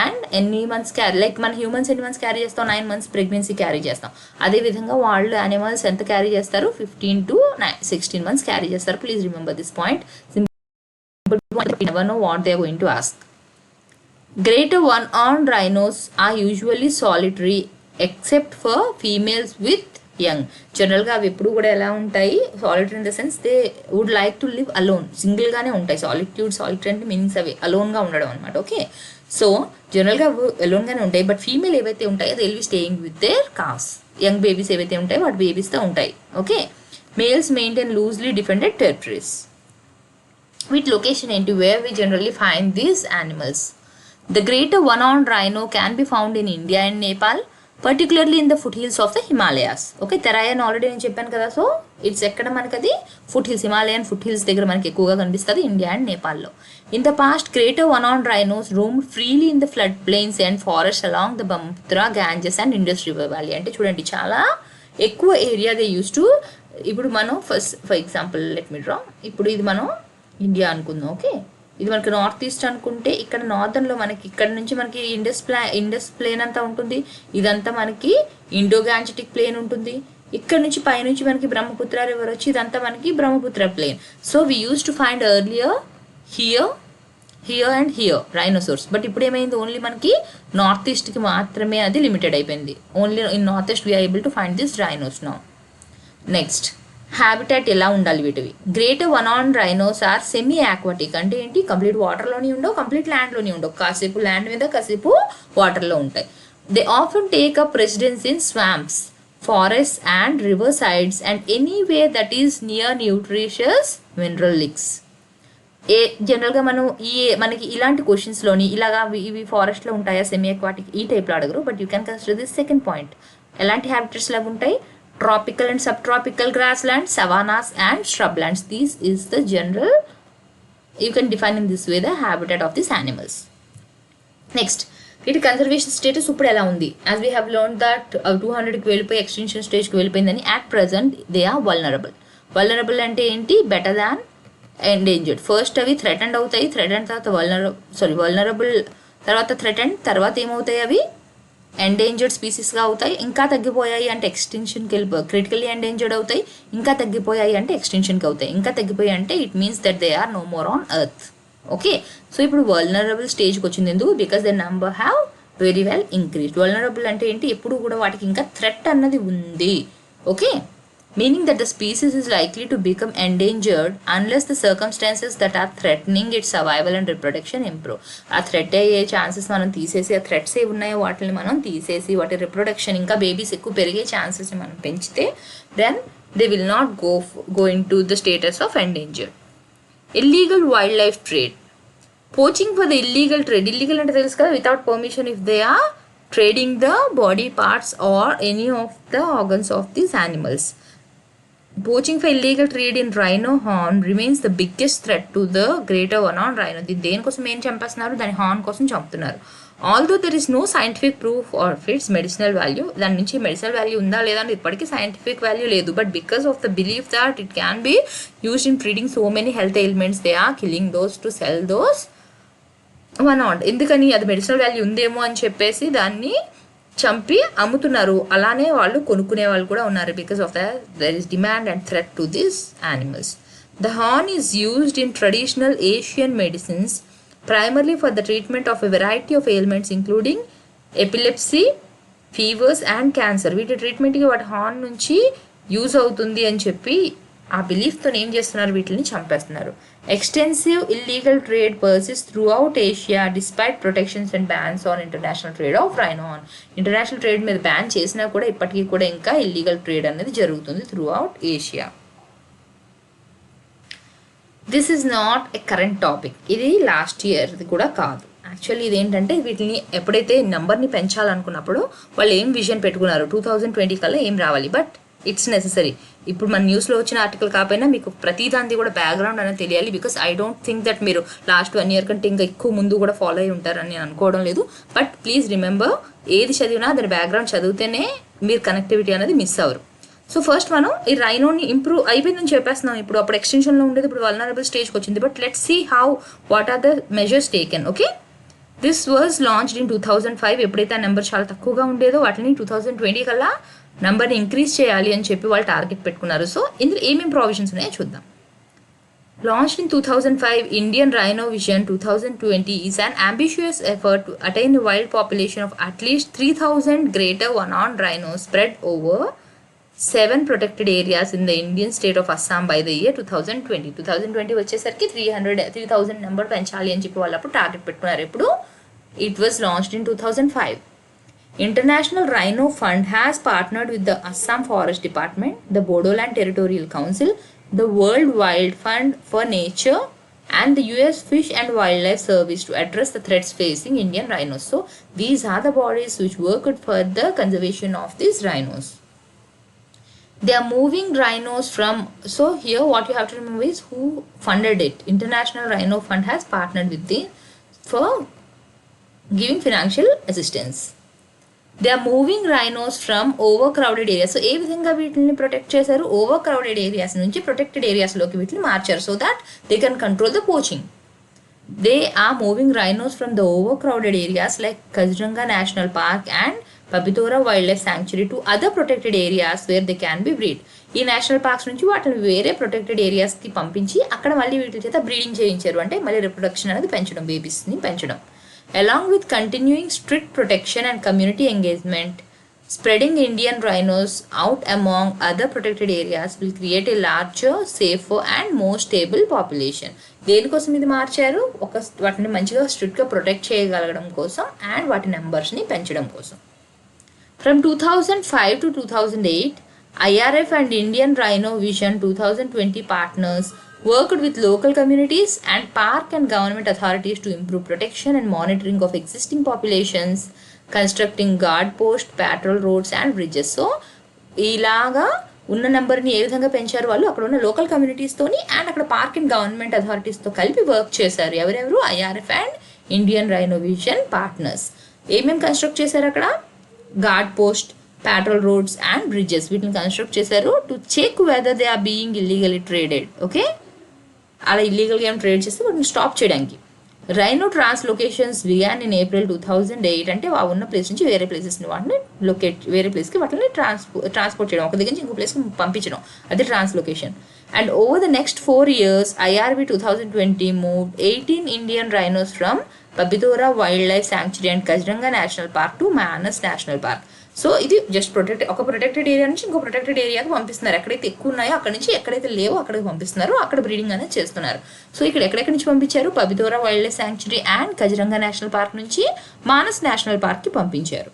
అండ్ ఎన్ని మంత్స్ క్యారీ, లైక్ మన హ్యూమన్స్ ఎన్ని మంత్స్ క్యారీ చేస్తాం? 9 months ప్రెగ్నెన్సీ క్యారీ చేస్తాం. అదేవిధంగా వాళ్ళు యానిమల్స్ ఎంత క్యారీ చేస్తారు? 15 to 16 months క్యారీ చేస్తారు. Please remember this point. Never know what they are going to ask. Greater one-horned rhinos are usually solitary except for females with young. జనరల్గా అవి ఎప్పుడు కూడా ఎలా ఉంటాయి? Solitary in the sense they would like to live alone, సింగిల్గానే ఉంటాయి. Solitary అంటే meanings అవి అలోన్గా ఉండడం అనమాట. ఓకే, సో జనరల్గా అవి అలోన్గానే ఉంటాయి. బట్ ఫీమేల్ ఏవైతే ఉంటాయో they will B staying with their cos. Young babies ఏవైతే ఉంటాయో వాటి బేబీస్తో ఉంటాయి. Okay, males maintain loosely defended territories. With location into where we generally find these animals. The greater one-horned rhino can be found in India and Nepal, particularly in the foothills of the Himalayas. Okay, Terai అని already నేను చెప్పాను కదా. So it's ఎక్కడ మనకి అది foot Himalayan foot hills దగ్గర మనకి ఎక్కువగా కనిపిస్తుంది ఇండియా అండ్ నేపాల్లో. In the past greater one-horned rhinos roamed freely in the flood plains and forests along the Brahmaputra, Ganges and Indus River Valley. అంటే చూడండి చాలా ఎక్కువ ఏరియా దే యూస్ టు. ఇప్పుడు మనం for example let me draw. ఇప్పుడు ఇది మనం India అనుకుందాం. ఓకే, ఇది మనకి నార్త్ ఈస్ట్ అనుకుంటే ఇక్కడ నార్దర్న్లో మనకి ఇక్కడ నుంచి మనకి ఇండస్ ప్లేన్ అంతా ఉంటుంది. ఇదంతా మనకి ఇండో గాంజెటిక్ ప్లేన్ ఉంటుంది. ఇక్కడ నుంచి పైనుంచి మనకి బ్రహ్మపుత్ర రివర్ వచ్చి ఇదంతా మనకి Brahmaputra plain. So we use to find earlier here and here rhinoceros. But ఇప్పుడు ఏమైంది, ఓన్లీ మనకి నార్త్ ఈస్ట్కి మాత్రమే అది లిమిటెడ్ అయిపోయింది. Only in north east we are able to find this rhinos now. Next, habitat ఎలా ఉండాలి వీటివి. Greater one on rhinos are semi aquatic. అంటే ఏంటి, కంప్లీట్ వాటర్లోని ఉండవు, కంప్లీట్ ల్యాండ్లోని ఉండవు, కాసేపు ల్యాండ్ మీద కాసేపు వాటర్లో ఉంటాయి. They often take up residence in swamps, forests and river sides and anywhere that is near nutritious mineral lakes. జనరల్గా మనకి ఇలాంటి క్వశ్చన్స్లోని ఇలాగా ఇవి ఫారెస్ట్లో ఉంటాయా, సెమీ అక్వాటిక్, ఈ టైప్లో అడగరు. But you can consider this second point. ఎలాంటి హ్యాబిటట్స్ లాగా ఉంటాయి, tropical and subtropical grassland, savannas and shrub lands. This is the general, you can define in this way the habitat of these animals. Next, వీటి conservation status ఇప్పుడు ఎలా ఉంది. As we have learn that 200కి వెళ్ళిపోయి extinction స్టేజ్కి వెళ్ళిపోయిందని. At present they are vulnerable అంటే ఏంటి, బెటర్ దాన్ ఎండేంజర్డ్. ఫస్ట్ అవి థ్రెటెండ్ అవుతాయి, థ్రెటెండ్ తర్వాత వల్నరబుల్, తర్వాత థ్రెటెండ్, తర్వాత ఏమవుతాయి అవి ఎండేంజర్డ్ స్పీసీస్గా అవుతాయి. ఇంకా తగ్గిపోయాయి అంటే ఎక్స్టెన్షన్కి క్రిటికల్లీ ఎండేంజర్డ్ అవుతాయి. ఇంకా తగ్గిపోయాయి అంటే ఎక్స్టెన్షన్కి అవుతాయి. ఇంకా తగ్గిపోయాయి అంటే it means that they are no more on earth. Okay, so ఇప్పుడు వల్నరబుల్ స్టేజ్కి వచ్చింది. ఎందుకు, because the number have very well increased. Vulnerable అంటే ఏంటి, ఎప్పుడు కూడా వాటికి ఇంకా థ్రెట్ అన్నది ఉంది. Okay, meaning that the species is likely to become endangered unless the circumstances that are threatening it survival and reproduction improve. ఆ థ్రెట్ అయ్యే ఛాన్సెస్ మనం తీసేసి, ఆ థ్రెట్స్ ఏవి ఉన్నాయో వాటిని మనం తీసేసి, వాటి రిప్రొడక్షన్ ఇంకా బేబీస్ ఎక్కువ పెరిగే ఛాన్సెస్ని మనం పెంచితే then they will not go in to the status of endangered. Illegal wildlife trade. Poaching for the illegal trade. Illegal అంటే తెలుసు కదా, without permission if they are trading the body parts or any of the organs of these animals. Poaching for illegal trade in rhino horn remains the biggest threat to the greater one on rhino. దేనికోసం ఏం చంపేస్తున్నారు, దాని horn కోసం చంపుతున్నారు. Although there is no scientific proof of its medicinal value. దాని నుంచి medicinal value ఉందా లేదా అంటే ఇప్పటికీ సైంటిఫిక్ వాల్యూ లేదు. But because of the belief that it can be used in treating so many health ailments, they are killing those to sell those one on. ఎందుకని, అది medicinal value ఉందేమో అని చెప్పేసి దాన్ని చంపి అమ్ముతున్నారు. అలానే వాళ్ళు కొనుక్కునే వాళ్ళు కూడా ఉన్నారు. Because of their is demand and threat to these animals. The horn is used in traditional Asian medicines primarily for the treatment of a variety of ailments including epilepsy, fevers and cancer. వీటి ట్రీట్మెంట్కి వాటి horn నుంచి use అవుతుంది అని చెప్పి ఆ బిలీఫ్తో ఏం చేస్తున్నారు, వీటిని చంపేస్తున్నారు. Extensive illegal trade persist through out Asia despite protections and bans on international trade of rhino horn. International trade మీద బ్యాన్ చేసినా కూడా ఇప్పటికీ కూడా ఇంకా ఇల్లీగల్ ట్రేడ్ అనేది జరుగుతుంది through out Asia. This is not a current topic. ఇది last ఇయర్ది కూడా కాదు. యాక్చువల్లీ ఇదేంటంటే వీటిని ఎప్పుడైతే నెంబర్ని పెంచాలనుకున్నప్పుడు వాళ్ళు ఏం విజన్ పెట్టుకున్నారు, 2020 కల్లా ఏం రావాలి. But it's necessary. ఇప్పుడు మన న్యూస్లో వచ్చిన ఆర్టికల్ కాకపోయినా మీకు ప్రతి దాన్ని కూడా బ్యాక్గ్రౌండ్ అనేది తెలియాలి. Because I don't think that మీరు లాస్ట్ 1 year కంటే ఇంకా ఎక్కువ ముందు కూడా ఫాలో అయి ఉంటారని నేను అనుకోవడం లేదు. బట్ ప్లీజ్ రిమెంబర్, ఏది చదివినా దాని బ్యాక్గ్రౌండ్ చదివితేనే మీరు కనెక్టివిటీ అనేది మిస్ అవ్వరు. సో ఫస్ట్ మనం ఈ రైనోని ఇంప్రూవ్ అయిపోయిందని చెప్పేస్తున్నాం. ఇప్పుడు అప్పుడు ఎక్స్టెన్షన్లో ఉండేది, ఇప్పుడు వల్నరబుల్ స్టేజ్కి వచ్చింది. But let's see what are the measures taken. Okay, this was launched in 2005. ఎప్పుడైతే ఆ నెంబర్ చాలా తక్కువగా ఉండేదో వాటిని 2020 కల్లా నెంబర్ని ఇంక్రీజ్ చేయాలి అని చెప్పి వాళ్ళు టార్గెట్ పెట్టుకున్నారు. సో ఇందులో ఏమేమి ప్రావిజన్స్ ఉన్నాయో చూద్దాం. Launched in 2005, Indian Rhino Vision 2020 is an ambitious effort to attain a wild population of at least 3,000 greater one-horned rhinos spread over 7 protected areas in the Indian state of Assam by the year 2020. 2020 వచ్చేసరికి 3,000 number పెంచాలి అని చెప్పి వాళ్ళు అప్పుడు target పెట్టుకున్నారు. ఇప్పుడు it was launched in 2005. International Rhino Fund has partnered with the Assam Forest Department, the Bodoland Territorial Council, the World Wild Fund for Nature and the US Fish and Wildlife Service to address the threats facing Indian rhinos. So these are the bodies which work for the conservation of these rhinos. They are moving rhinos from, so here what you have to remember is who funded it. International Rhino Fund has partnered with for giving financial assistance. They are moving rhinos from overcrowded areas. So ఏ విధంగా వీటిని protect చేశారు? Overcrowded areas నుంచి protected ఏరియాస్లోకి వీటిని మార్చారు, so that they can control the poaching. They are moving rhinos from the overcrowded areas like Kaziranga National Park and Pabitora Wildlife Sanctuary to other protected areas where they can be breed. ఈ national parks నుంచి వాటిని వేరే protected ఏరియాస్కి పంపించి అక్కడ మళ్ళీ వీటి చేత breeding చేయించారు, అంటే మళ్ళీ రిప్రొడక్షన్ అనేది పెంచడం, బేబీస్ని పెంచడం. Along with continuing strict protection and community engagement, spreading Indian rhinos out among other protected areas will create a larger, safer and more stable population. దేనికోసం ఇది మార్చారు? వాటిని మంచిగా స్ట్రిక్ట్గా ప్రొటెక్ట్ చేయగలగడం కోసం అండ్ వాటి నెంబర్స్ని పెంచడం కోసం. From 2005 to 2008, IRF and Indian Rhino Vision 2020 partners worked with local communities and park and government authorities to improve protection and monitoring of existing populations, constructing guard posts, patrol roads and bridges. So ఇలాగా ఉన్న నెంబర్ని ఏ విధంగా పెంచారు వాళ్ళు? అక్కడ ఉన్న local కమ్యూనిటీస్తోని అండ్ అక్కడ పార్క్ అండ్ గవర్నమెంట్ అథారిటీస్తో కలిపి వర్క్ చేశారు. ఎవరెవరు? IRF and Indian rhino vision partners. ఏమేమి కన్స్ట్రక్ట్ చేశారు అక్కడ? Guard post, patrol roads and bridges వీటిని కన్స్ట్రక్ట్ చేశారు to check whether they are being illegally traded. Okay, అలా ఇల్లీగల్గా ఏం ట్రేడ్ చేస్తే వాటిని స్టాప్ చేయడానికి. Rhino translocations began in April 2008. అంటే ఆ ఉన్న ప్లేస్ నుంచి వేరే ప్లేసెస్ని వాటిని వేరే ప్లేస్కి వాటిని ట్రాన్స్పోర్ట్ చేయడం, ఒక దగ్గర నుంచి ఇంకో ప్లేస్కి పంపించడం, అది translocation. And over the next 4 years, IRB 2020 moved 18 Indian rhinos from Pabitora Wildlife Sanctuary and Kaziranga National Park to Manas National Park. So ఇది జస్ట్ ఒక ప్రొటెక్టెడ్ ఏరియా నుంచి ఇంకో ప్రొటెక్టెడ్ ఏరియాకి పంపిస్తున్నారు. ఎక్కడైతే ఎక్కువ ఉన్నాయో అక్కడ నుంచి ఎక్కడైతే లేవో అక్కడికి పంపిస్తున్నారు, అక్కడ బ్రీడింగ్ అనేది చేస్తున్నారు. సో ఇక్కడ ఎక్కడెక్కడి నుంచి పంపించారు? Pobitora wildlife sanctuary and Kaziranga national park నుంచి మానస్ నేషనల్ పార్క్కి పంపించారు.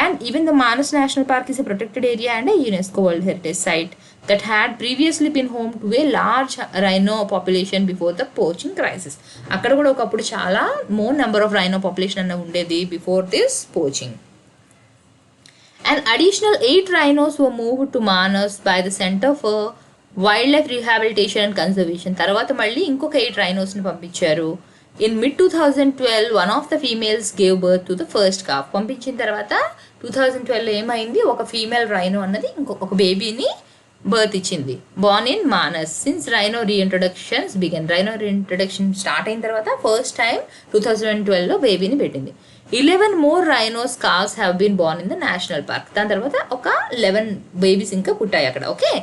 And even the Manas National Park is a protected area and a UNESCO World Heritage Site that had previously been home to a large rhino population before the poaching crisis. అక్కడ కూడా ఒకప్పుడు చాలా more number of rhino population అన్న ఉండేది before this poaching. An additional 8 rhinos were moved to Manas by the Center for Wildlife Rehabilitation and Conservation. తర్వాత మళ్ళీ ఇంకొక 8 rhinos ని పంపించారు. In mid-2012, one of the females gave birth to the first calf. పంపించిన తర్వాత 2012 ఏమైంది? ఒక female rhino అన్నది ఇంకొక బేబీని బర్త్ ఇచ్చింది. Born in Manas. Since rhino reintroductions began. Rhino reintroduction start అయిన తర్వాత ఫస్ట్ టైం 2012లో బేబీని పెట్టింది. 11 more rhinos calves have been born in the national park. దాని తర్వాత ఒక 11 బేబీస్ ఇంకా పుట్టాయి అక్కడ. Okay,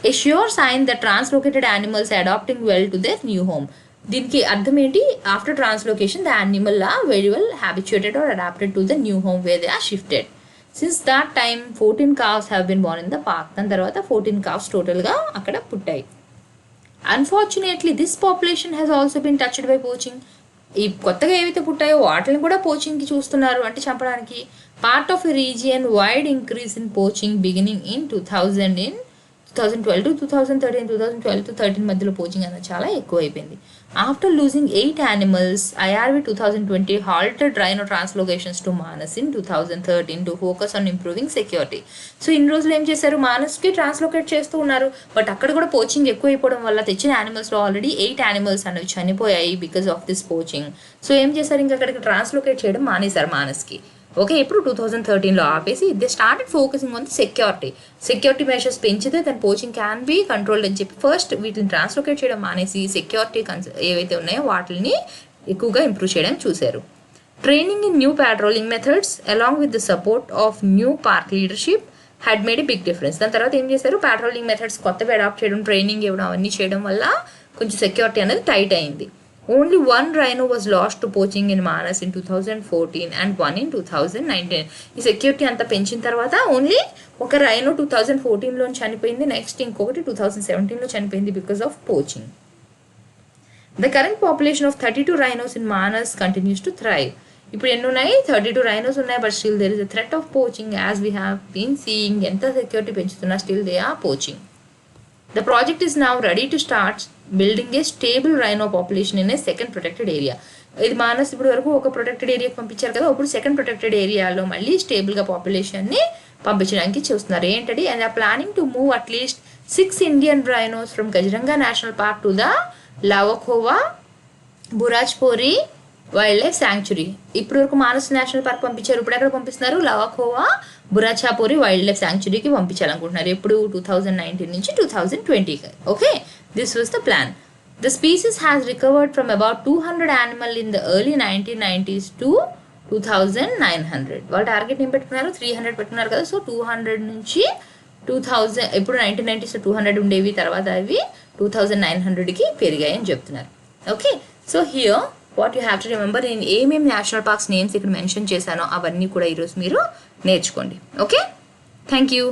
a sure sign that translocated animals adapting well to their new home. దీనికి అర్థం ఏంటి? After translocation the animal are very well habituated or adapted to the new home where they are shifted. Since that time 14 calves have been born in the park. దాని తర్వాత 14 calves టోటల్గా అక్కడ పుట్టాయి. Unfortunately this population has also been touched by poaching. ఈ కొత్తగా ఏవైతే పుట్టాయో వాటిని కూడా పోచింగ్కి చూస్తున్నారు, అంటే చంపడానికి. Part of a region wide increase in poaching beginning in 2012 to 2013, 2012 to 13 మధ్యలో పోచింగ్ అనేది చాలా ఎక్కువ అయిపోయింది. After losing 8 animals, IRB 2020 halted rhino translocations to Manas in 2013 to focus on improving security. So ఇన్ని రోజులు ఏం చేశారు? మానస్కి ట్రాన్స్లోకేట్ చేస్తూ ఉన్నారు, బట్ అక్కడ కూడా పోచింగ్ ఎక్కువ అయిపోవడం వల్ల తెచ్చిన యానిమల్స్లో ఆల్రెడీ 8 animals అనేవి చనిపోయాయి because of this poaching. So ఏం చేశారు? ఇంకా అక్కడికి ట్రాన్స్లోకేట్ చేయడం మానేశారు మానస్కి. ఓకే, ఇప్పుడు 2013లో ఆపేసి they started focusing on the security measures పెంచితే దాని పోచింగ్ క్యాన్ బీ కంట్రోల్డ్ అని చెప్పి ఫస్ట్ వీటిని ట్రాన్స్లోకేట్ చేయడం మానేసి సెక్యూరిటీ ఏవైతే ఉన్నాయో వాటిని ఎక్కువగా ఇంప్రూవ్ చేయడం చూశారు. Training in new patrolling methods along with the support of new park leadership had made a big difference. దాని తర్వాత ఏం చేశారు? patrolling మెథడ్స్ కొత్తగా అడాప్ట్ చేయడం, ట్రైనింగ్ ఇవ్వడం, అవన్నీ చేయడం వల్ల కొంచెం సెక్యూరిటీ అనేది టైట్ అయింది. Only one rhino was lost to poaching in Manas in 2014 and one in 2019. ఈ సెక్యూరిటీ అంతా పెంచిన తర్వాత ఓన్లీ ఒక రైనో 2014లో చనిపోయింది, నెక్స్ట్ ఇంకొకటి 2017లో చనిపోయింది because of poaching. The current population of 32 rhinos in Manas continues to thrive. ఇప్పుడు ఎన్ని ఉన్నాయి? 32 rhinos ఉన్నాయి, but still there is a threat of poaching as we have been seeing. ఎంత సెక్యూరిటీ పెంచుతున్నా still they are poaching. The project is now ready to start building a stable rhino population in a second protected area. ఇది మానస్ ఇప్పుడు వరకు ఒక protected ఏరియాకి పంపించారు కదా, ఇప్పుడు సెకండ్ ప్రొటెక్టెడ్ ఏరియాలో మళ్ళీ స్టేబుల్గా పాపులేషన్ని పంపించడానికి చూస్తున్నారు. ఏంటంటే and are planning to move at least 6 Indian rhinos from Kaziranga National Park to the Lavakhova, Burajpori wild life sanctuary. ఇప్పుడు వరకు మానస్ నేషనల్ పార్క్ పంపించారు, ఇప్పుడు ఎక్కడ పంపిస్తున్నారు? లవాఖోవా బురాచాపూరి వైల్డ్ లైఫ్ శాంక్చురీకి పంపించాలనుకుంటున్నారు. ఎప్పుడు 2019 నుంచి 2020. Okay, this was the plan. The species has recovered from about 200 animal in the early 1990s to 2900. వాళ్ళు target ఏం పెట్టుకున్నారు? 300 పెట్టుకున్నారు కదా. సో 200 నుంచి 2000, ఇప్పుడు 1990s 200 ఉండేవి, తర్వాత అవి 2900కి పెరిగాయని చెప్తున్నారు. Okay, so here what you have to remember, నేను ఏమేమి నేషనల్ పార్క్స్ నేమ్స్ ఇక్కడ మెన్షన్ చేశానో అవన్నీ కూడా ఈరోజు మీరు నేర్చుకోండి. Okay, thank you.